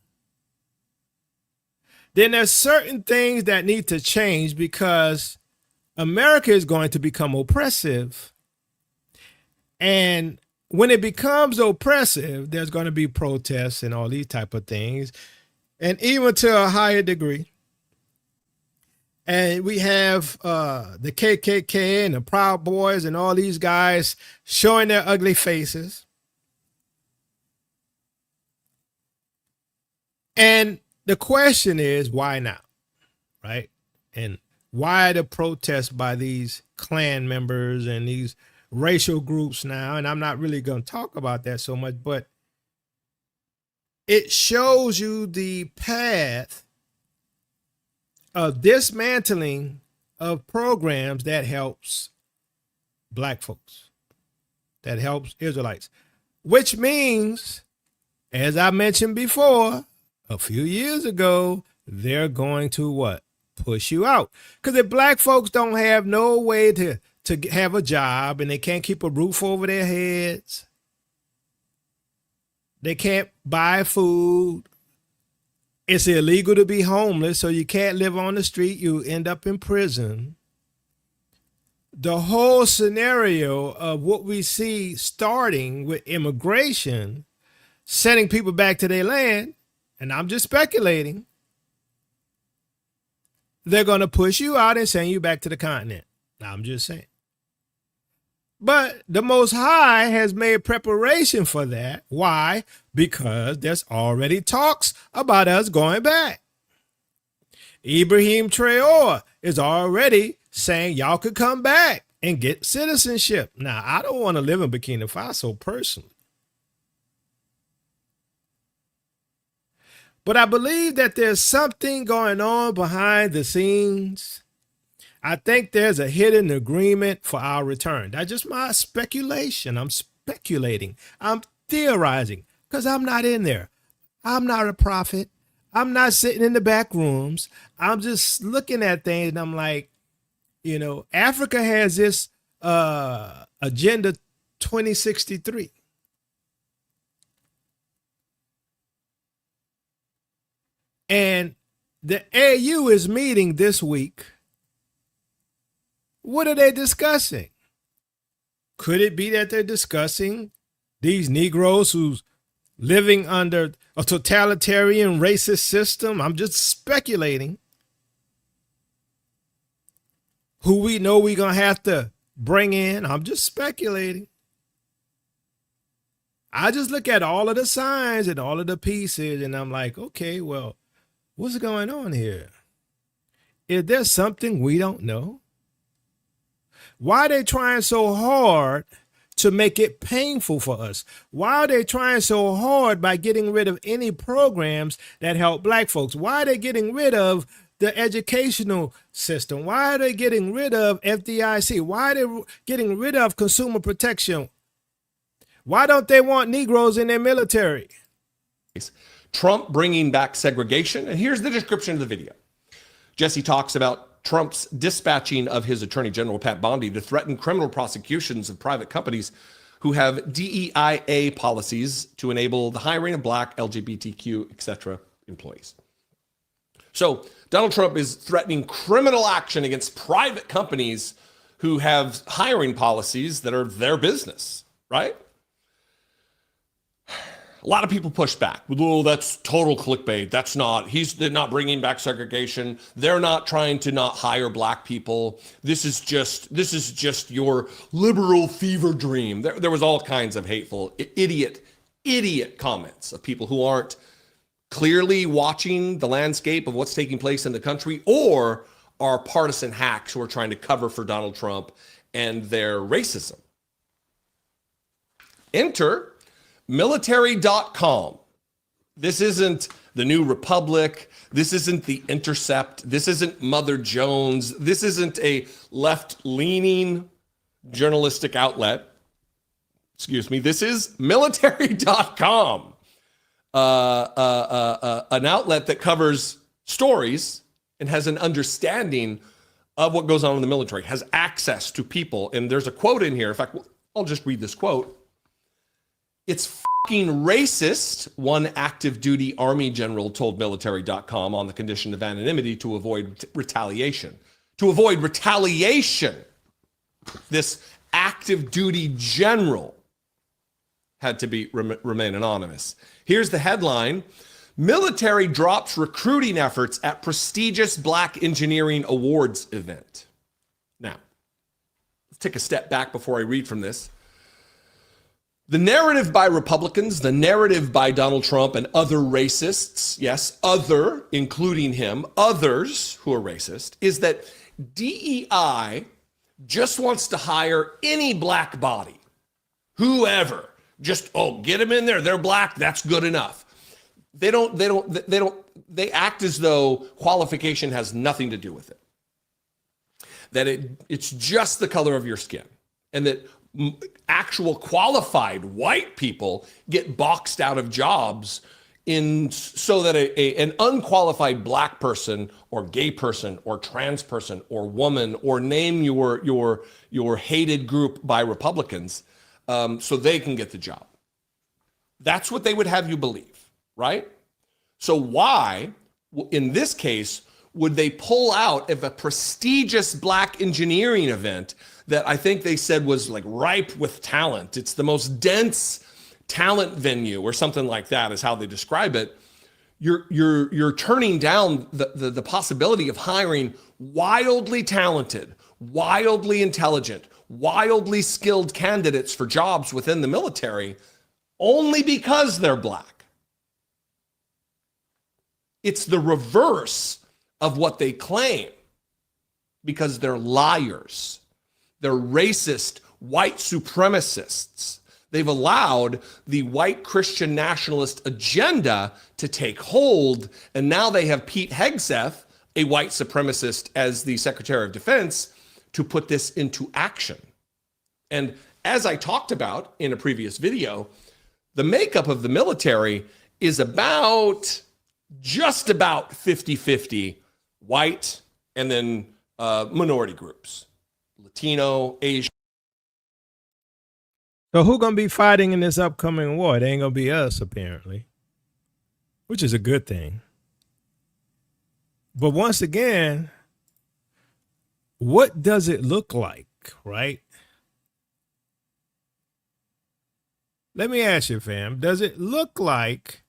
then there's certain things that need to change because America is going to become oppressive. And when it becomes oppressive, there's going to be protests and all these type of things, and even to a higher degree. And we have the KKK and the Proud Boys and all these guys showing their ugly faces. And the question is, why now, right? And why the protests by these Klan members and these racial groups now? And I'm not really going to talk about that so much, but it shows you the path of dismantling of programs that helps black folks, that helps Israelites, which means, as I mentioned before, a few years ago, they're going to what? Push you out. Because if black folks don't have no way to have a job and they can't keep a roof over their heads, they can't buy food, it's illegal to be homeless, so you can't live on the street, you end up in prison. The whole scenario of what we see starting with immigration, sending people back to their land, and I'm just speculating, they're going to push you out and send you back to the continent. I'm just saying. But the Most High has made preparation for that. Why? Because there's already talks about us going back. Ibrahim Traore is already saying y'all could come back and get citizenship. Now, I don't want to live in Burkina Faso personally. But I believe that there's something going on behind the scenes. I think there's a hidden agreement for our return. That's just my speculation. I'm speculating. I'm theorizing because I'm not in there. I'm not a prophet. I'm not sitting in the back rooms. I'm just looking at things and I'm like, you know, Africa has this Agenda 2063. And the AU is meeting this week. What are they discussing? Could it be that they're discussing these Negroes who's living under a totalitarian racist system? I'm just speculating. Who we know we're going to have to bring in. I'm just speculating. I just look at all of the signs and all of the pieces and I'm like, okay, well, what's going on here? Is there something we don't know? Why are they trying so hard to make it painful for us? Why are they trying so hard by getting rid of any programs that help black folks? Why are they getting rid of the educational system? Why are they getting rid of FDIC? Why are they getting rid of consumer protection? Why don't they want Negroes in their military? Trump bringing back segregation. And here's the description of the video. Jesse talks about Trump's dispatching of his Attorney General, Pat Bondi, to threaten criminal prosecutions of private companies who have DEIA policies to enable the hiring of black, LGBTQ, etc. employees. So Donald Trump is threatening criminal action against private companies who have hiring policies that are their business, right? A lot of people push back. Oh, that's total clickbait. They're not bringing back segregation. They're not trying to not hire black people. This is just your liberal fever dream. There was all kinds of hateful, idiot comments of people who aren't clearly watching the landscape of what's taking place in the country, or are partisan hacks who are trying to cover for Donald Trump and their racism. Enter military.com. This isn't the New Republic. This isn't the Intercept. This isn't Mother Jones. This isn't a left-leaning journalistic outlet. Excuse me. This is military.com, an outlet that covers stories and has an understanding of what goes on in the military, has access to people. And there's a quote in here. In fact, I'll just read this quote. "It's fucking racist," one active duty Army general told military.com on the condition of anonymity to avoid retaliation. To avoid retaliation, this active duty general had to remain anonymous. Here's the headline: "Military drops recruiting efforts at prestigious Black Engineering Awards event." Now, let's take a step back before I read from this. The narrative by Republicans, the narrative by Donald Trump and other racists, yes, other, including him, others who are racist, is that DEI just wants to hire any black body, whoever, just, get them in there. They're black. That's good enough. They act as though qualification has nothing to do with it. That it's just the color of your skin, and that actual qualified white people get boxed out of jobs so that an unqualified black person or gay person or trans person or woman, or name your hated group by Republicans, so they can get the job. That's what they would have you believe, right? So why, in this case, would they pull out of a prestigious Black engineering event that I think they said was like ripe with talent? It's the most dense talent venue, or something like that is how they describe it. You're turning down the possibility of hiring wildly talented, wildly intelligent, wildly skilled candidates for jobs within the military only because they're black. It's the reverse of what they claim, because they're liars. They're racist, white supremacists. They've allowed the white Christian nationalist agenda to take hold, and now they have Pete Hegseth, a white supremacist, as the Secretary of Defense, to put this into action. And as I talked about in a previous video, the makeup of the military is just about 50-50 white, and then minority groups, Latino, Asian. So who gonna be fighting in this upcoming war? It ain't gonna be us, apparently, which is a good thing. But once again, what does it look like, right? Let me ask you, fam, does it look like,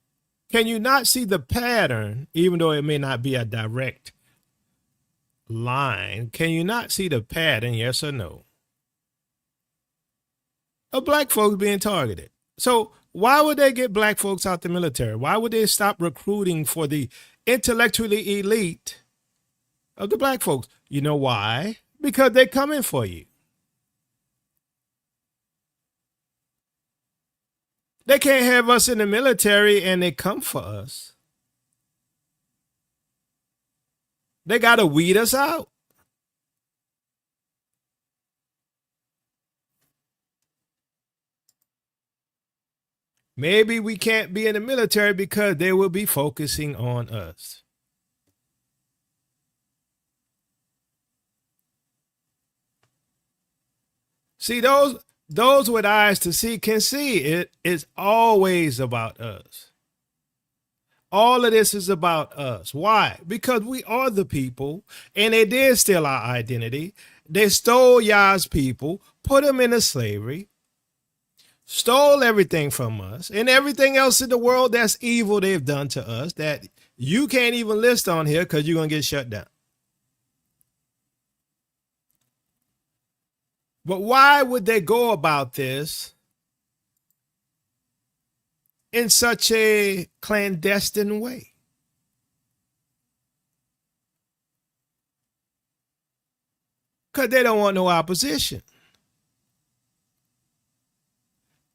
can you not see the pattern, even though it may not be a direct line? Can you not see the pattern, yes or no, of black folks being targeted? So why would they get black folks out the military? Why would they stop recruiting for the intellectually elite of the black folks? You know why? Because they're coming for you. They can't have us in the military and they come for us. They got to weed us out. Maybe we can't be in the military because they will be focusing on us. See, those with eyes to see can see it is always about us. All of this is about us. Why? Because we are the people, and they did steal our identity. They stole Yah's people, put them into slavery, stole everything from us, and everything else in the world that's evil they've done to us that you can't even list on here because you're going to get shut down. But why would they go about this in such a clandestine way? Because they don't want no opposition.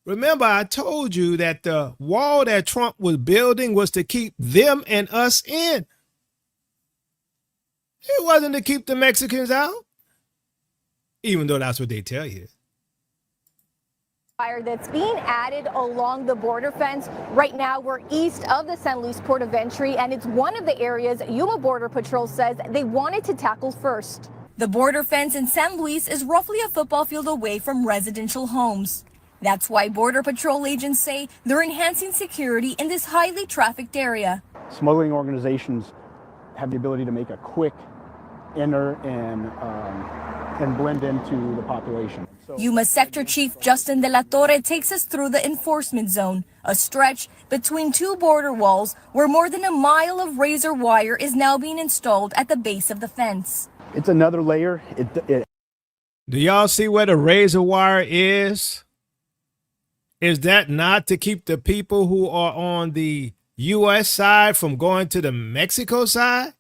Remember, I told you that the wall that Trump was building was to keep them and us in. It wasn't to keep the Mexicans out, even though that's what they tell you. Fire that's being added along the border fence. Right now, we're east of the San Luis port of entry, and it's one of the areas Yuma Border Patrol says they wanted to tackle first. The border fence in San Luis is roughly a football field away from residential homes. That's why Border Patrol agents say they're enhancing security in this highly trafficked area. Smuggling organizations have the ability to make a quick enter and blend into the population. Yuma Sector Chief Justin De La Torre takes us through the enforcement zone, a stretch between two border walls where more than a mile of razor wire is now being installed at the base of the fence. It's another layer. Do y'all see where the razor wire is? Is that not to keep the people who are on the U.S. side from going to the Mexico side?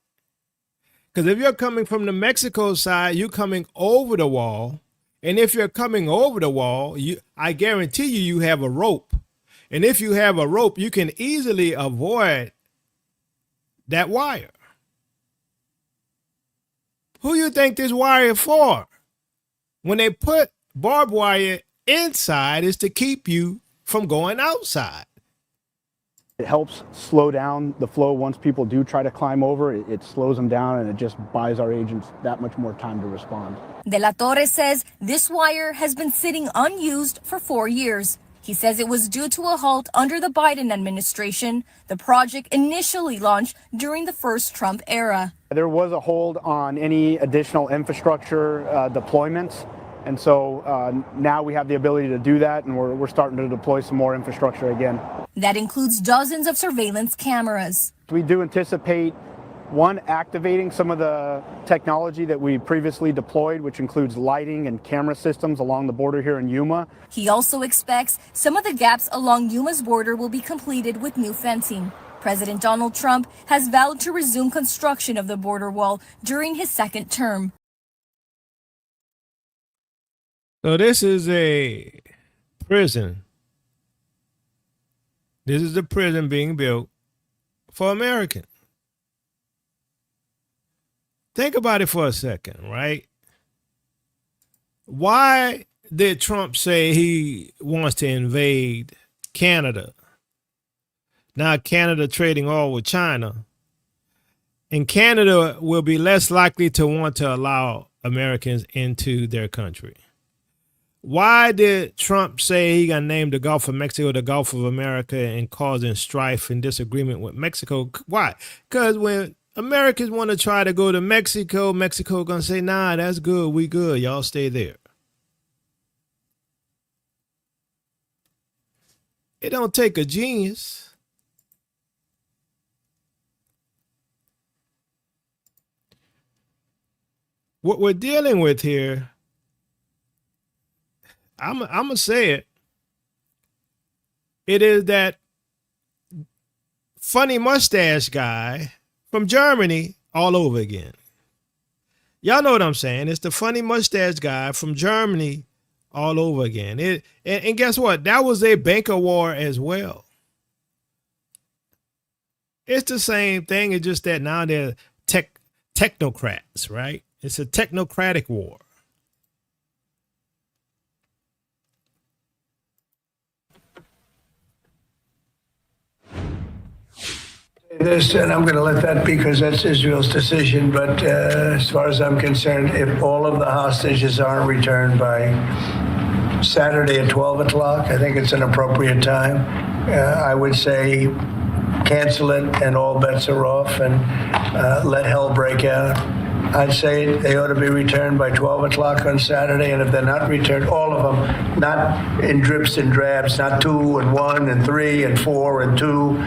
Because if you're coming from the Mexico side, you're coming over the wall. And if you're coming over the wall, I guarantee you have a rope. And if you have a rope, you can easily avoid that wire. Who you think this wire is for? When they put barbed wire inside, is to keep you from going outside. It helps slow down the flow. Once people do try to climb over, it slows them down, and it just buys our agents that much more time to respond. De La Torre says this wire has been sitting unused for 4 years. He says it was due to a halt under the Biden administration. The project initially launched during the first Trump era. There was a hold on any additional infrastructure deployments. And so now we have the ability to do that, and we're starting to deploy some more infrastructure again. That includes dozens of surveillance cameras. We do anticipate, one, activating some of the technology that we previously deployed, which includes lighting and camera systems along the border here in Yuma. He also expects some of the gaps along Yuma's border will be completed with new fencing. President Donald Trump has vowed to resume construction of the border wall during his second term. So this is a prison. This is a prison being built for Americans. Think about it for a second, right? Why did Trump say he wants to invade Canada? Now Canada trading oil with China. And Canada will be less likely to want to allow Americans into their country. Why did Trump say he got named the Gulf of Mexico, the Gulf of America, and causing strife and disagreement with Mexico? Why? Because when Americans want to try to go to Mexico, Mexico going to say, nah, that's good. We good. Y'all stay there. It don't take a genius. What we're dealing with here, I'm going to say it. It is that funny mustache guy from Germany all over again. Y'all know what I'm saying. It's the funny mustache guy from Germany all over again. And guess what? That was a banker war as well. It's the same thing. It's just that now they're technocrats, right? It's a technocratic war. This, and I'm going to let that be because that's Israel's decision. But as far as I'm concerned, if all of the hostages aren't returned by Saturday at 12 o'clock, I think it's an appropriate time. I would say cancel it and all bets are off and let hell break out. I'd say they ought to be returned by 12 o'clock on Saturday, and if they're not returned, all of them, not in drips and drabs, not 2 and 1 and 3 and 4 and 2.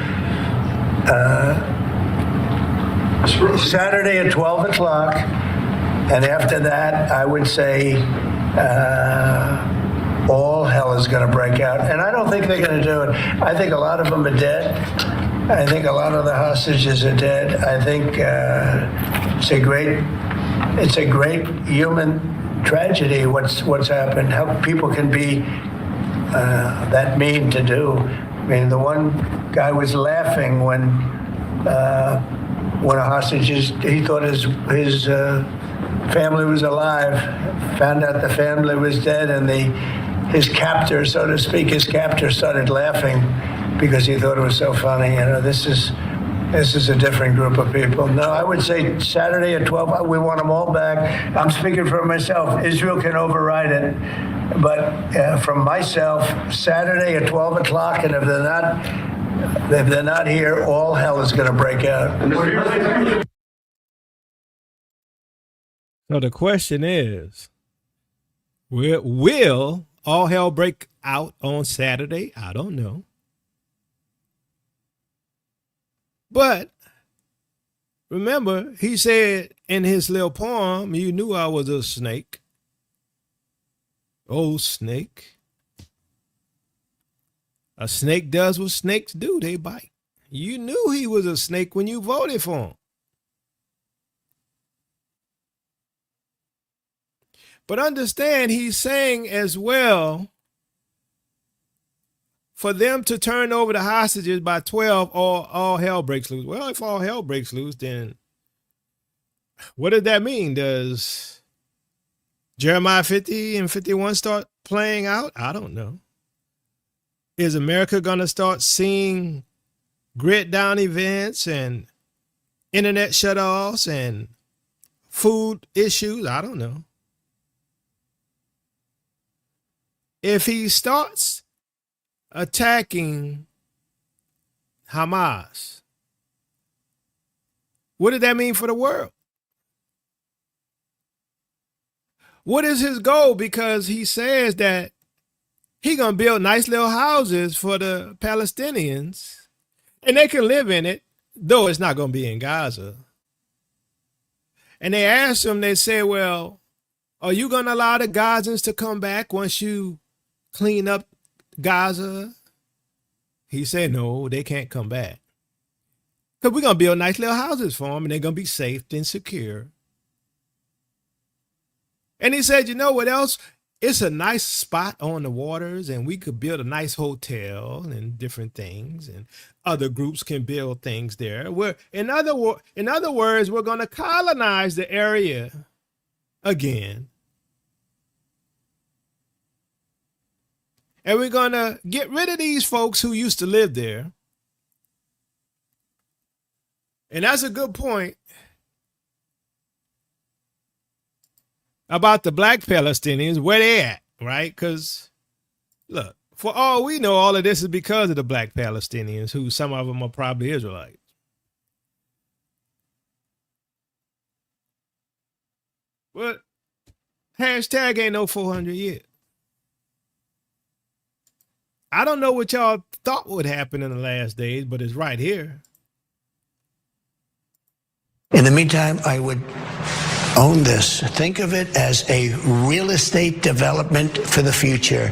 Saturday at 12 o'clock, and after that, I would say all hell is going to break out. And I don't think they're going to do it. I think a lot of them are dead. I think a lot of the hostages are dead. I think it's a great human tragedy what's happened. How people can be that mean to do. I mean, the one guy was laughing when a hostage he thought his family was alive, found out the family was dead, and his captor, so to speak, started laughing because he thought it was so funny. You know, this is a different group of people. No, I would say Saturday at 12, we want them all back. I'm speaking for myself. Israel can override it. But from myself, Saturday at 12 o'clock, and if they're not here, all hell is going to break out. So the question is, will all hell break out on Saturday? I don't know. But remember, he said in his little poem, you knew I was a snake. Old snake. A snake does what snakes do. They bite. You knew he was a snake when you voted for him. But understand, he's saying as well, for them to turn over the hostages by 12, all hell breaks loose. Well, if all hell breaks loose, then what does that mean? Does Jeremiah 50 and 51 start playing out? I don't know. Is America going to start seeing grit down events and internet shutoffs and food issues? I don't know. If he starts attacking Hamas, what did that mean for the world? What is his goal? Because he says that he's going to build nice little houses for the Palestinians and they can live in it, though it's not going to be in Gaza. And they asked him, they said, well, are you going to allow the Gazans to come back once you clean up Gaza? He said, no, they can't come back. Because we're going to build nice little houses for them and they're going to be safe and secure. And he said, you know what else? It's a nice spot on the waters and we could build a nice hotel and different things, and other groups can build things there. In other words, we're going to colonize the area again. And we're going to get rid of these folks who used to live there. And that's a good point about the black Palestinians, where they at, right? Because, look, for all we know, all of this is because of the black Palestinians, who some of them are probably Israelites. But hashtag ain't no 400 years. I don't know what y'all thought would happen in the last days, but it's right here. In the meantime, I would own this. Think of it as a real estate development for the future.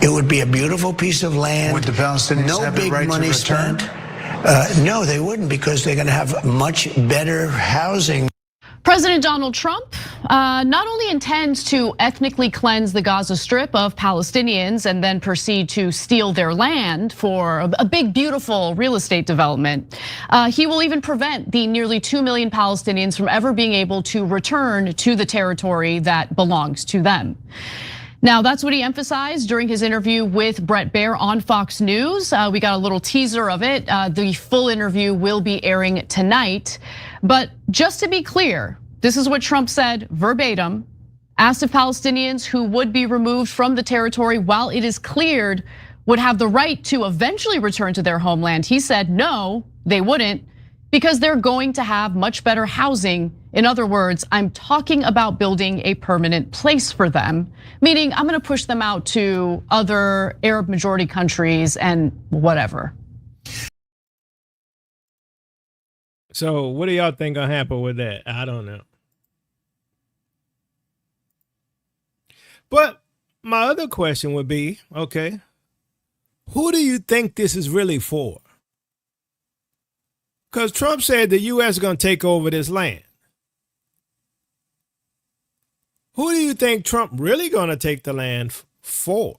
It would be a beautiful piece of land. Would the Palestinians have the right to return? Spent. No, they wouldn't, because they're going to have much better housing. President Donald Trump not only intends to ethnically cleanse the Gaza Strip of Palestinians and then proceed to steal their land for a big, beautiful real estate development, he will even prevent the nearly 2 million Palestinians from ever being able to return to the territory that belongs to them. Now, that's what he emphasized during his interview with Bret Baier on Fox News. We got a little teaser of it. The full interview will be airing tonight. But just to be clear, this is what Trump said verbatim. Asked if Palestinians who would be removed from the territory while it is cleared would have the right to eventually return to their homeland. He said no, they wouldn't, because they're going to have much better housing In other words, I'm talking about building a permanent place for them, meaning I'm going to push them out to other Arab majority countries and whatever. So what do y'all think gonna happen with that? I don't know. But my other question would be, okay, who do you think this is really for? Because Trump said the U.S. is going to take over this land. Who do you think Trump really going to take the land for?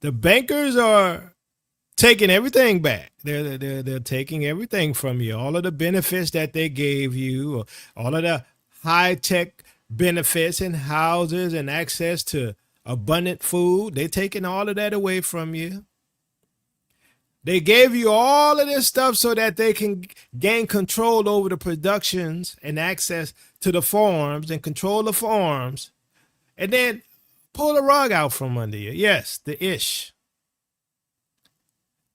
The bankers are taking everything back. They're taking everything from you. All of the benefits that they gave you, all of the high-tech benefits and houses and access to abundant food, they're taking all of that away from you. They gave you all of this stuff so that they can gain control over the productions and access to the farms and control the farms and then pull the rug out from under you. Yes, the ish.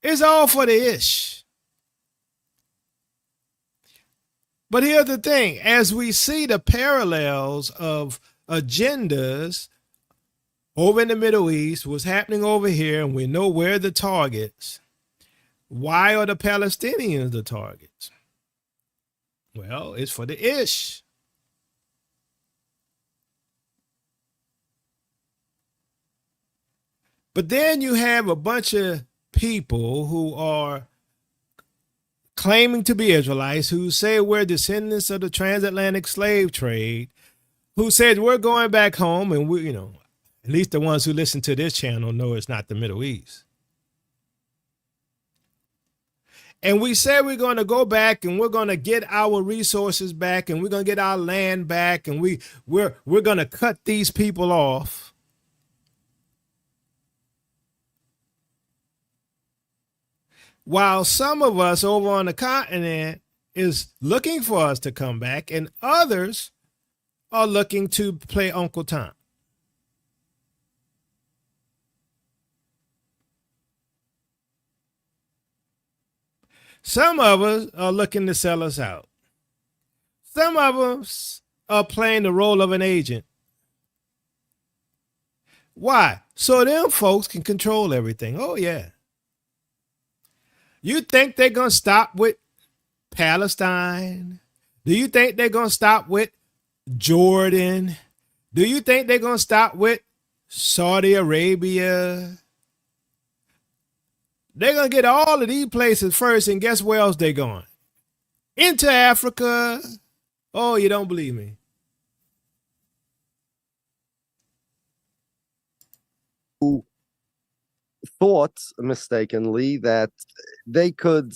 It's all for the ish. But here's the thing. As we see the parallels of agendas over in the Middle East, what's happening over here, and we know where the targets. Why are the Palestinians the targets? Well, it's for the ish. But then you have a bunch of people who are claiming to be Israelites, who say we're descendants of the transatlantic slave trade, who said we're going back home, and we, at least the ones who listen to this channel know it's not the Middle East. And we said we're going to go back and we're going to get our resources back and we're going to get our land back and we're going to cut these people off. While some of us over on the continent is looking for us to come back and others are looking to play Uncle Tom. Some of us are looking to sell us out. Some of us are playing the role of an agent. Why? So them folks can control everything. Oh, yeah. You think they're going to stop with Palestine? Do you think they're going to stop with Jordan? Do you think they're going to stop with Saudi Arabia? They're going to get all of these places first, and guess where else they're going? Into Africa. Oh, you don't believe me? Who thought mistakenly that they could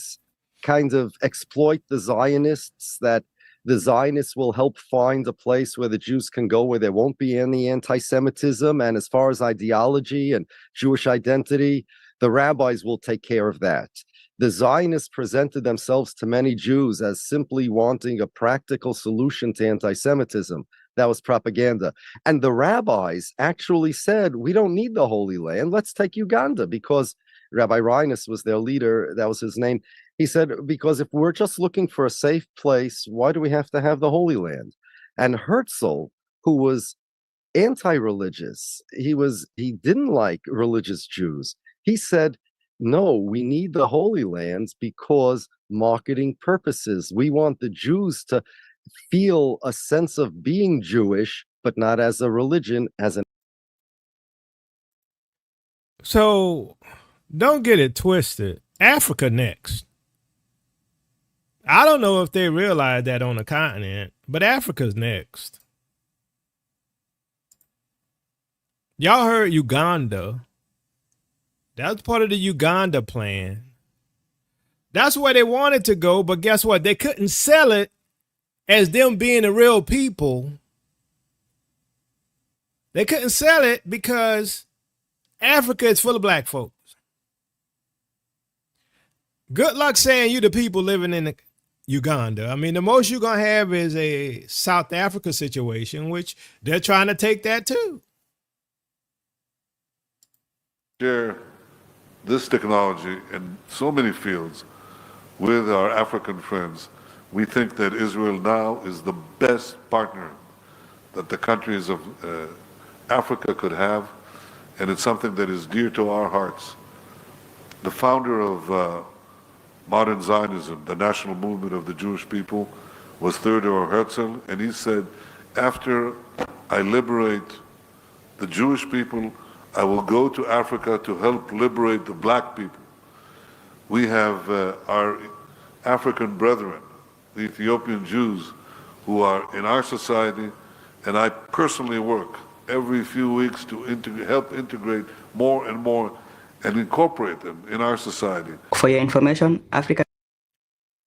kind of exploit the Zionists, that the Zionists will help find a place where the Jews can go where there won't be any anti-Semitism. And as far as ideology and Jewish identity, the rabbis will take care of that. The Zionists presented themselves to many Jews as simply wanting a practical solution to anti-Semitism. That was propaganda. And the rabbis actually said, we don't need the Holy Land. Let's take Uganda, because Rabbi Reines was their leader. That was his name. He said, because if we're just looking for a safe place, why do we have to have the Holy Land? And Herzl, who was anti-religious, he didn't like religious Jews. He said, no, we need the Holy Lands because marketing purposes. We want the Jews to feel a sense of being Jewish, but not as a religion, as an. So don't get it twisted. Africa next. I don't know if they realize that on the continent, but Africa's next. Y'all heard Uganda. That was part of the Uganda plan. That's where they wanted to go, but guess what? They couldn't sell it as them being the real people. They couldn't sell it because Africa is full of black folks. Good luck saying you the people living in Uganda. I mean, the most you're going to have is a South Africa situation, which they're trying to take that too. Share this technology in so many fields with our African friends We think that Israel now is the best partner that the countries of Africa could have, and it's something that is dear to our hearts. The founder of modern Zionism, the national movement of the Jewish people, was Theodor Herzl, and he said, after I liberate the Jewish people, I will go to Africa to help liberate the black people. We have our African brethren, the Ethiopian Jews, who are in our society, and I personally work every few weeks to help integrate more and more and incorporate them in our society. For your information, Africa.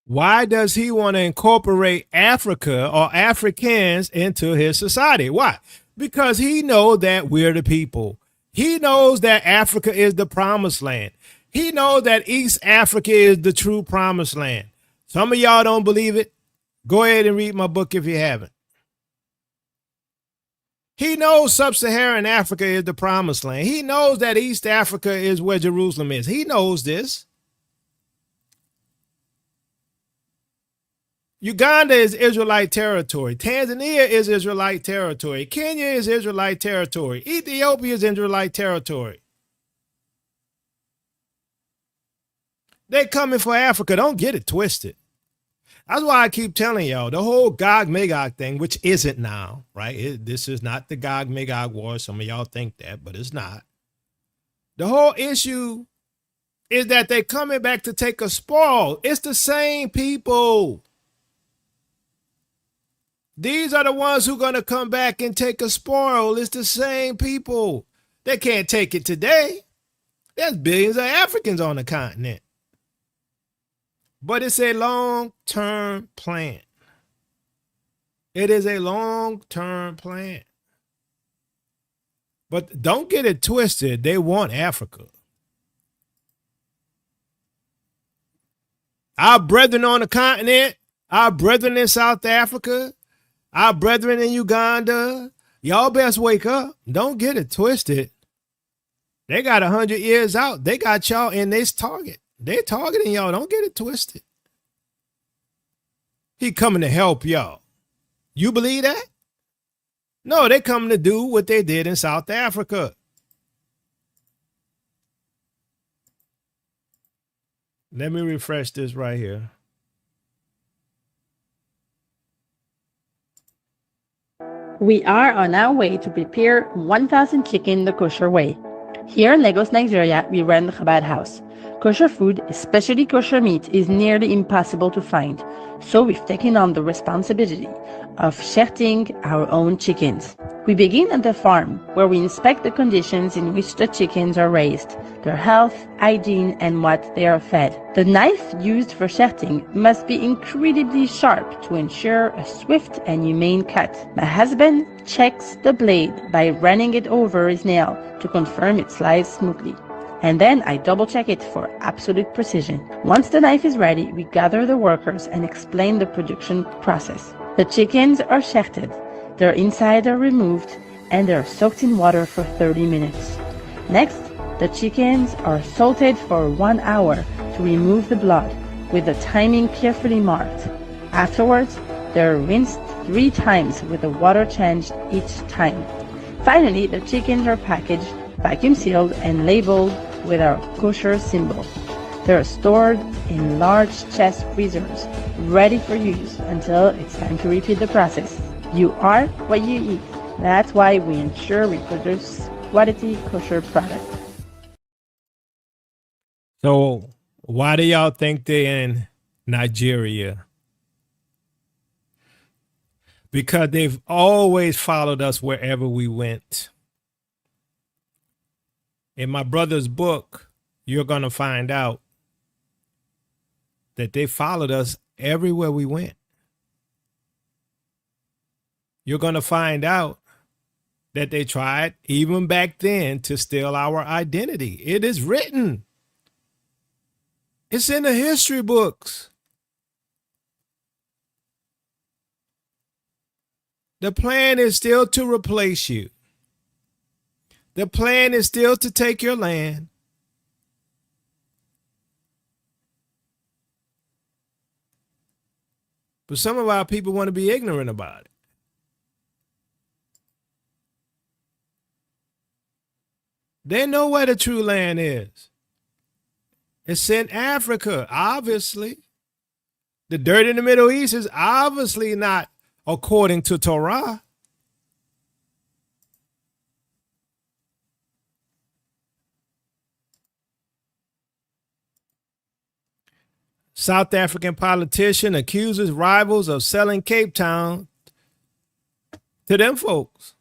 Why does he want to incorporate Africa or Africans into his society? Why? Because he knows that we're the people. He knows that Africa is the promised land. He knows that East Africa is the true promised land. Some of y'all don't believe it. Go ahead and read my book if you haven't. He knows sub-Saharan Africa is the promised land. He knows that East Africa is where Jerusalem is. He knows this. Uganda is Israelite territory. Tanzania is Israelite territory. Kenya is Israelite territory. Ethiopia is Israelite territory. They're coming for Africa. Don't get it twisted. That's why I keep telling y'all the whole Gog-Magog thing, which isn't now, right? This is not the Gog-Magog war. Some of y'all think that, but it's not. The whole issue is that they're coming back to take a spoil. It's the same people. These are the ones who are going to come back and take a spoil. It's the same people. They can't take it today. There's billions of Africans on the continent. But it's a long-term plan. It is a long-term plan. But don't get it twisted. They want Africa. Our brethren on the continent, our brethren in South Africa, our brethren in Uganda, y'all best wake up. Don't get it twisted. They got 100 years out. They got y'all in this target. They're targeting y'all. Don't get it twisted. He coming to help y'all. You believe that? No, they coming to do what they did in South Africa. Let me refresh this right here. We are on our way to prepare 1,000 chicken the kosher way. Here in Lagos, Nigeria, we run the Chabad House. Kosher food, especially kosher meat, is nearly impossible to find, so we've taken on the responsibility of shearing our own chickens. We begin at the farm, where we inspect the conditions in which the chickens are raised, their health, hygiene, and what they are fed. The knife used for shearing must be incredibly sharp to ensure a swift and humane cut. My husband checks the blade by running it over his nail to confirm it slides smoothly. And then I double check it for absolute precision. Once the knife is ready, we gather the workers and explain the production process. The chickens are sheared, their insides are removed, and they are soaked in water for 30 minutes. Next, the chickens are salted for 1 hour to remove the blood, with the timing carefully marked. Afterwards, they are rinsed 3 times with the water changed each time. Finally, the chickens are packaged, vacuum sealed, and labeled with our kosher symbol. They are stored in large chest freezers, ready for use until it's time to repeat the process. You are what you eat. That's why we ensure we produce quality kosher products. So why do y'all think they're in Nigeria? Because they've always followed us wherever we went. In my brother's book, you're going to find out that they followed us everywhere we went. You're going to find out that they tried, even back then, to steal our identity. It is written. It's in the history books. The plan is still to replace you. The plan is still to take your land. But some of our people want to be ignorant about it. They know where the true land is. It's in Africa, obviously. The dirt in the Middle East is obviously not according to Torah. South African politician accuses rivals of selling Cape Town to them folks.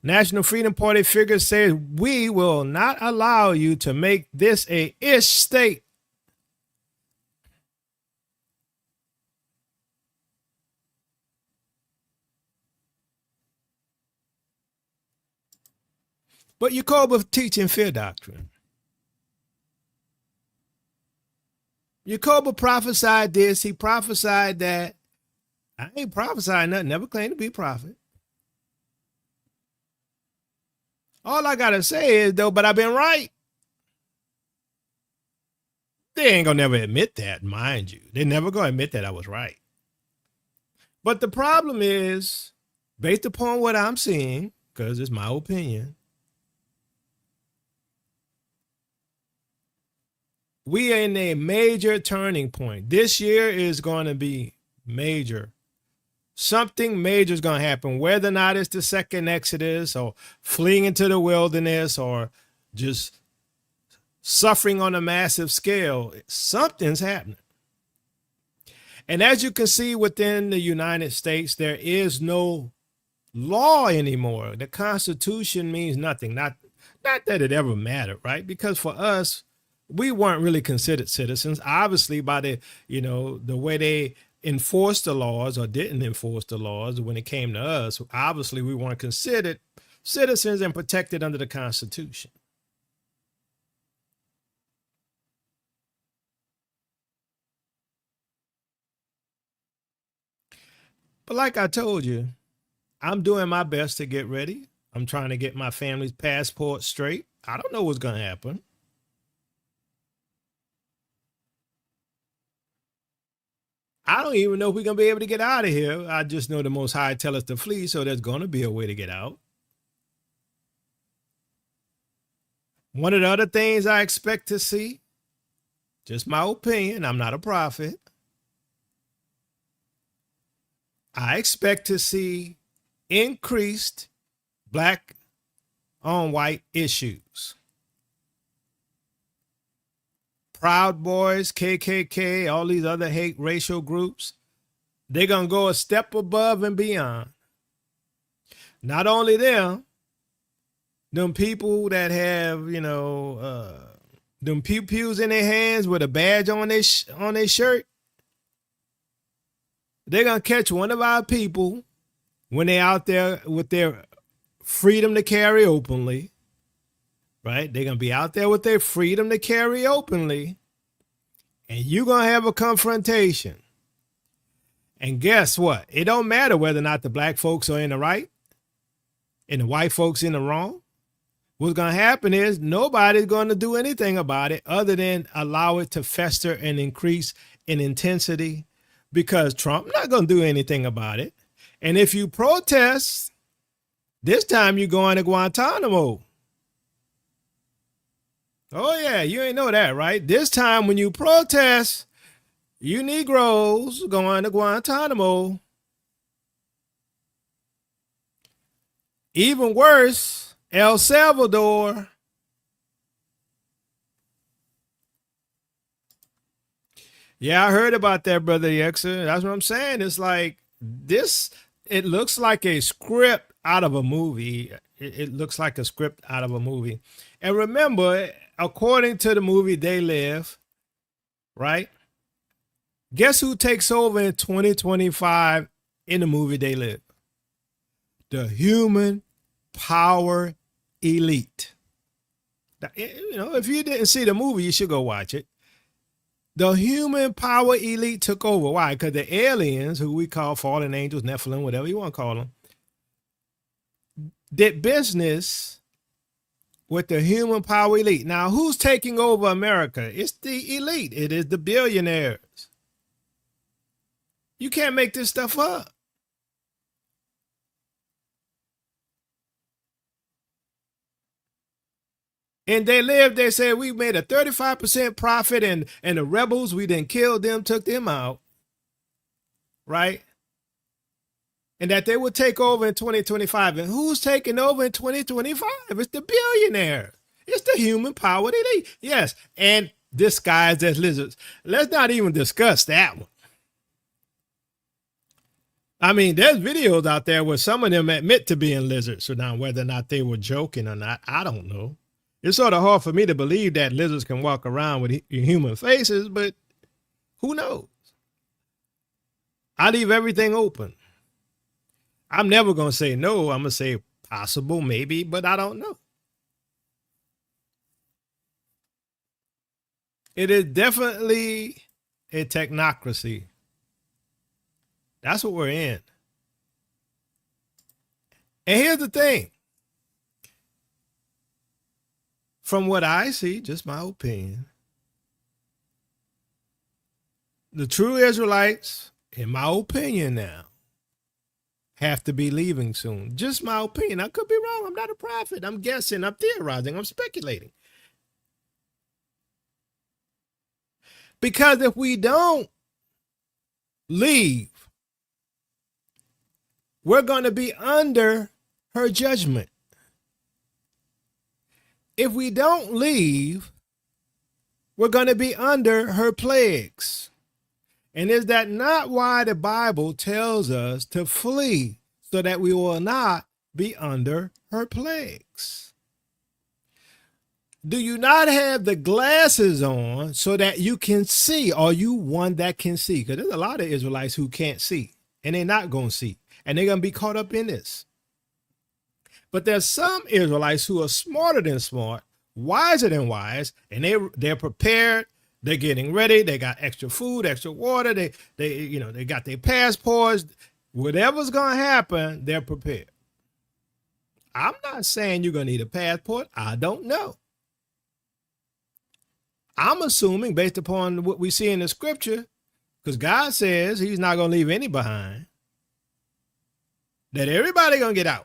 National Freedom Party figure says, we will not allow you to make this a ish state. But Yacoba teaching fear doctrine. Yacoba prophesied this. He prophesied that. I ain't prophesying nothing. Never claimed to be a prophet. All I got to say is, though, but I've been right. They ain't going to never admit that, mind you. They never going to admit that I was right. But the problem is, based upon what I'm seeing, because it's my opinion, we are in a major turning point. This year is going to be major. Something major is going to happen, whether or not it's the second Exodus or fleeing into the wilderness or just suffering on a massive scale. Something's happening. And as you can see within the United States, there is no law anymore. The Constitution means nothing. Not that it ever mattered, right? Because for us, we weren't really considered citizens. Obviously, by the way they enforced the laws or didn't enforce the laws when it came to us, obviously we weren't considered citizens and protected under the Constitution. But like I told you, I'm doing my best to get ready. I'm trying to get my family's passport straight. I don't know what's going to happen. I don't even know if we're going to be able to get out of here. I just know the Most High tell us to flee, so there's going to be a way to get out. One of the other things I expect to see, just my opinion, I'm not a prophet, I expect to see increased black on white issues. Proud Boys, KKK, all these other hate racial groups, they're going to go a step above and beyond. Not only them people that have, them pew-pews in their hands with a badge on their shirt, they're going to catch one of our people when they're out there with their freedom to carry openly. Right? They're going to be out there with their freedom to carry openly. And you're going to have a confrontation. And guess what? It don't matter whether or not the black folks are in the right and the white folks in the wrong. What's going to happen is nobody's going to do anything about it other than allow it to fester and increase in intensity because Trump not going to do anything about it. And if you protest, this time you're going to Guantanamo. Oh, yeah, you ain't know that, right? This time when you protest, you Negroes going to Guantanamo. Even worse, El Salvador. Yeah, I heard about that, Brother Yexer. That's what I'm saying. It's like this, it looks like a script out of a movie. It looks like a script out of a movie. And remember, according to the movie They Live, right? Guess who takes over in 2025 in the movie They Live? The human power elite. Now, if you didn't see the movie, you should go watch it. The human power elite took over. Why? Because the aliens, who we call fallen angels, Nephilim, whatever you want to call them, did business with the human power elite. Now, who's taking over America? It's the elite. It is the billionaires. You can't make this stuff up. And they said we made a 35% profit, and the rebels, we didn't kill them, took them out, right? And that they would take over in 2025. And who's taking over in 2025? It's the billionaire. It's the human power that they, yes, and disguised as lizards. Let's not even discuss that one. I mean, there's videos out there where some of them admit to being lizards. So now whether or not they were joking or not, I don't know. It's sort of hard for me to believe that lizards can walk around with human faces, but who knows? I leave everything open. I'm never going to say no. I'm going to say possible, maybe, but I don't know. It is definitely a technocracy. That's what we're in. And here's the thing. From what I see, just my opinion, the true Israelites, in my opinion now, have to be leaving soon. Just my opinion. I could be wrong. I'm not a prophet. I'm guessing. I'm theorizing. I'm speculating. Because if we don't leave, we're going to be under her judgment. If we don't leave, we're going to be under her plagues. And is that not why the Bible tells us to flee, so that we will not be under her plagues? Do you not have the glasses on so that you can see? Are you one that can see? Because there's a lot of Israelites who can't see, and they're not going to see, and they're going to be caught up in this. But there's some Israelites who are smarter than smart, wiser than wise, and they're prepared. They're getting ready. They got extra food, extra water. They got their passports. Whatever's going to happen, they're prepared. I'm not saying you're going to need a passport. I don't know. I'm assuming, based upon what we see in the scripture, because God says he's not going to leave any behind, that everybody going to get out.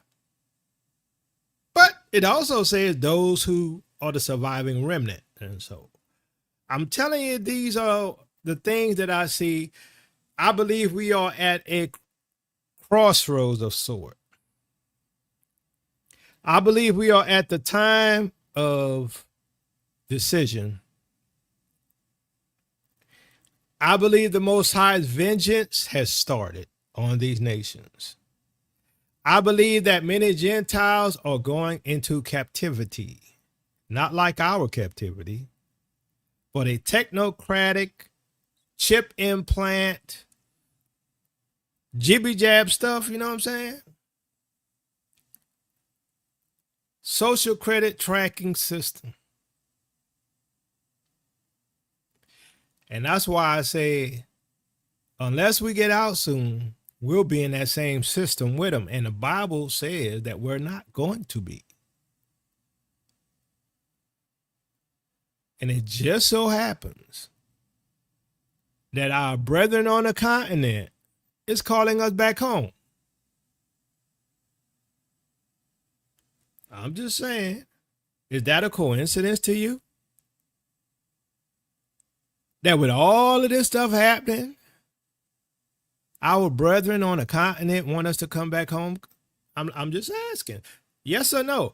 But it also says those who are the surviving remnant. And so I'm telling you, these are the things that I see. I believe we are at a crossroads of sort. I believe we are at the time of decision. I believe the Most High's vengeance has started on these nations. I believe that many Gentiles are going into captivity, not like our captivity, but a technocratic chip implant, jibby jab stuff, you know what I'm saying? Social credit tracking system. And that's why I say, unless we get out soon, we'll be in that same system with them. And the Bible says that we're not going to be. And it just so happens that our brethren on the continent is calling us back home. I'm just saying, is that a coincidence to you? That with all of this stuff happening, our brethren on the continent want us to come back home? I'm just asking. Yes or no?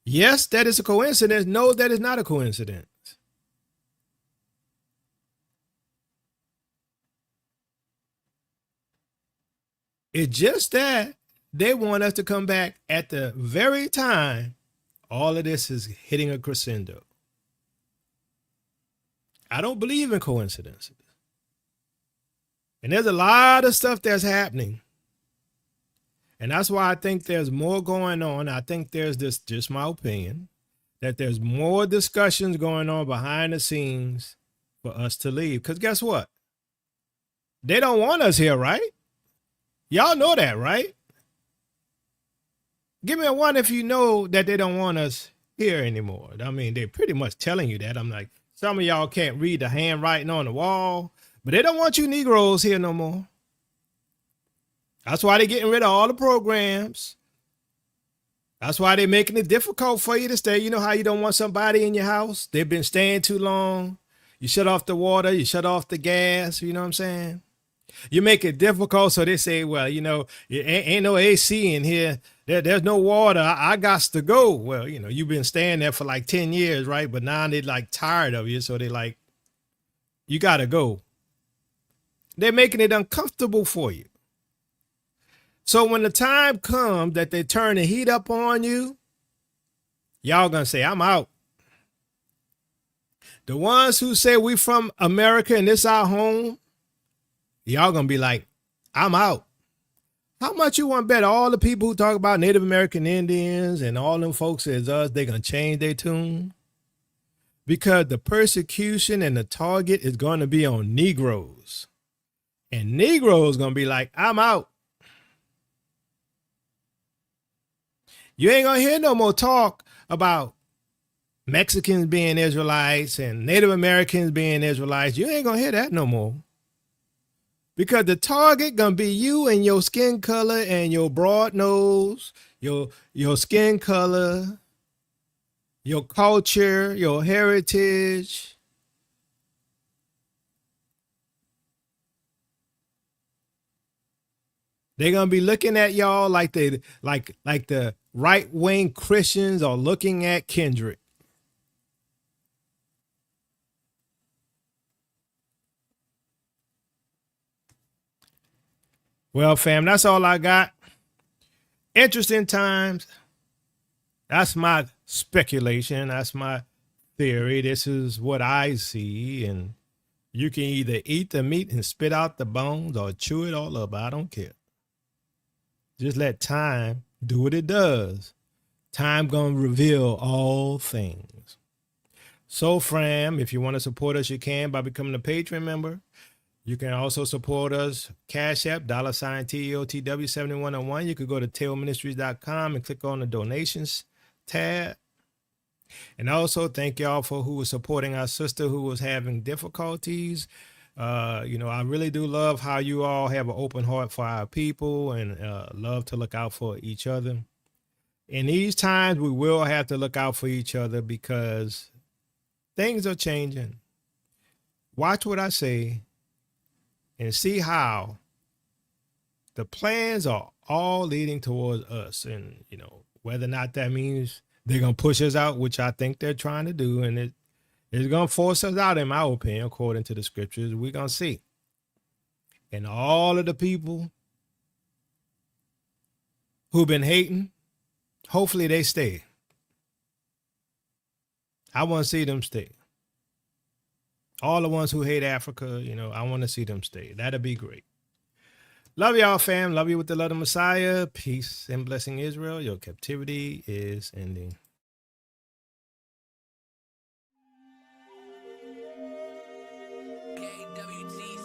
Yes, that is a coincidence. No, that is not a coincidence. It's just that they want us to come back at the very time all of this is hitting a crescendo. I don't believe in coincidences. And there's a lot of stuff that's happening. And that's why I think there's more going on. I think there's this, just my opinion, that there's more discussions going on behind the scenes for us to leave. Because guess what? They don't want us here, right? Y'all know that, right? Give me a one if you know that they don't want us here anymore. I mean, they're pretty much telling you that. I'm like, some of y'all can't read the handwriting on the wall, But they don't want you Negroes here no more. That's why they're getting rid of all the programs. That's why they're making it difficult for you to stay. You know how you don't want somebody in your house? They've been staying too long. You shut off the water, you shut off the gas, you know what I'm saying? You make it difficult, so they say, well, you know, ain't no AC in here. There's no water. I got to go. Well, you know, you've been staying there for like 10 years, right? But now they're like tired of you, so they like, you got to go. They're making it uncomfortable for you. So when the time comes that they turn the heat up on you, y'all gonna say, I'm out. The ones who say we from America and this our home, y'all gonna be like, I'm out. How much you want to bet all the people who talk about Native American Indians and all them folks as us, they gonna change their tune? Because the persecution and the target is going to be on Negroes. And Negroes gonna be like, I'm out. You ain't gonna hear no more talk about Mexicans being Israelites and Native Americans being Israelites. You ain't gonna hear that no more. Because the target gonna be you and your skin color and your broad nose, your skin color, your culture, your heritage. They're gonna be looking at y'all like the right-wing Christians are looking at Kendrick. Well, fam, that's all I got. Interesting times. That's my speculation. That's my theory. This is what I see. And you can either eat the meat and spit out the bones or chew it all up. I don't care. Just let time do what it does. Time gonna reveal all things. So, fam, if you want to support us, you can by becoming a Patreon member. You can also support us, Cash App, $TEOTW7101. You could go to tailministries.com and click on the donations tab. And also thank y'all for who was supporting our sister who was having difficulties. You know, I really do love how you all have an open heart for our people and love to look out for each other. In these times, we will have to look out for each other because things are changing. Watch what I say and see how the plans are all leading towards us. And, you know, whether or not that means they're going to push us out, which I think they're trying to do. And it's going to force us out, in my opinion, according to the scriptures. We're going to see. And all of the people who've been hating, hopefully they stay. I want to see them stay. All the ones who hate Africa, you know, I want to see them stay. That'd be great. Love y'all, fam. Love you with the love of Messiah. Peace and blessing, Israel. Your captivity is ending. KWG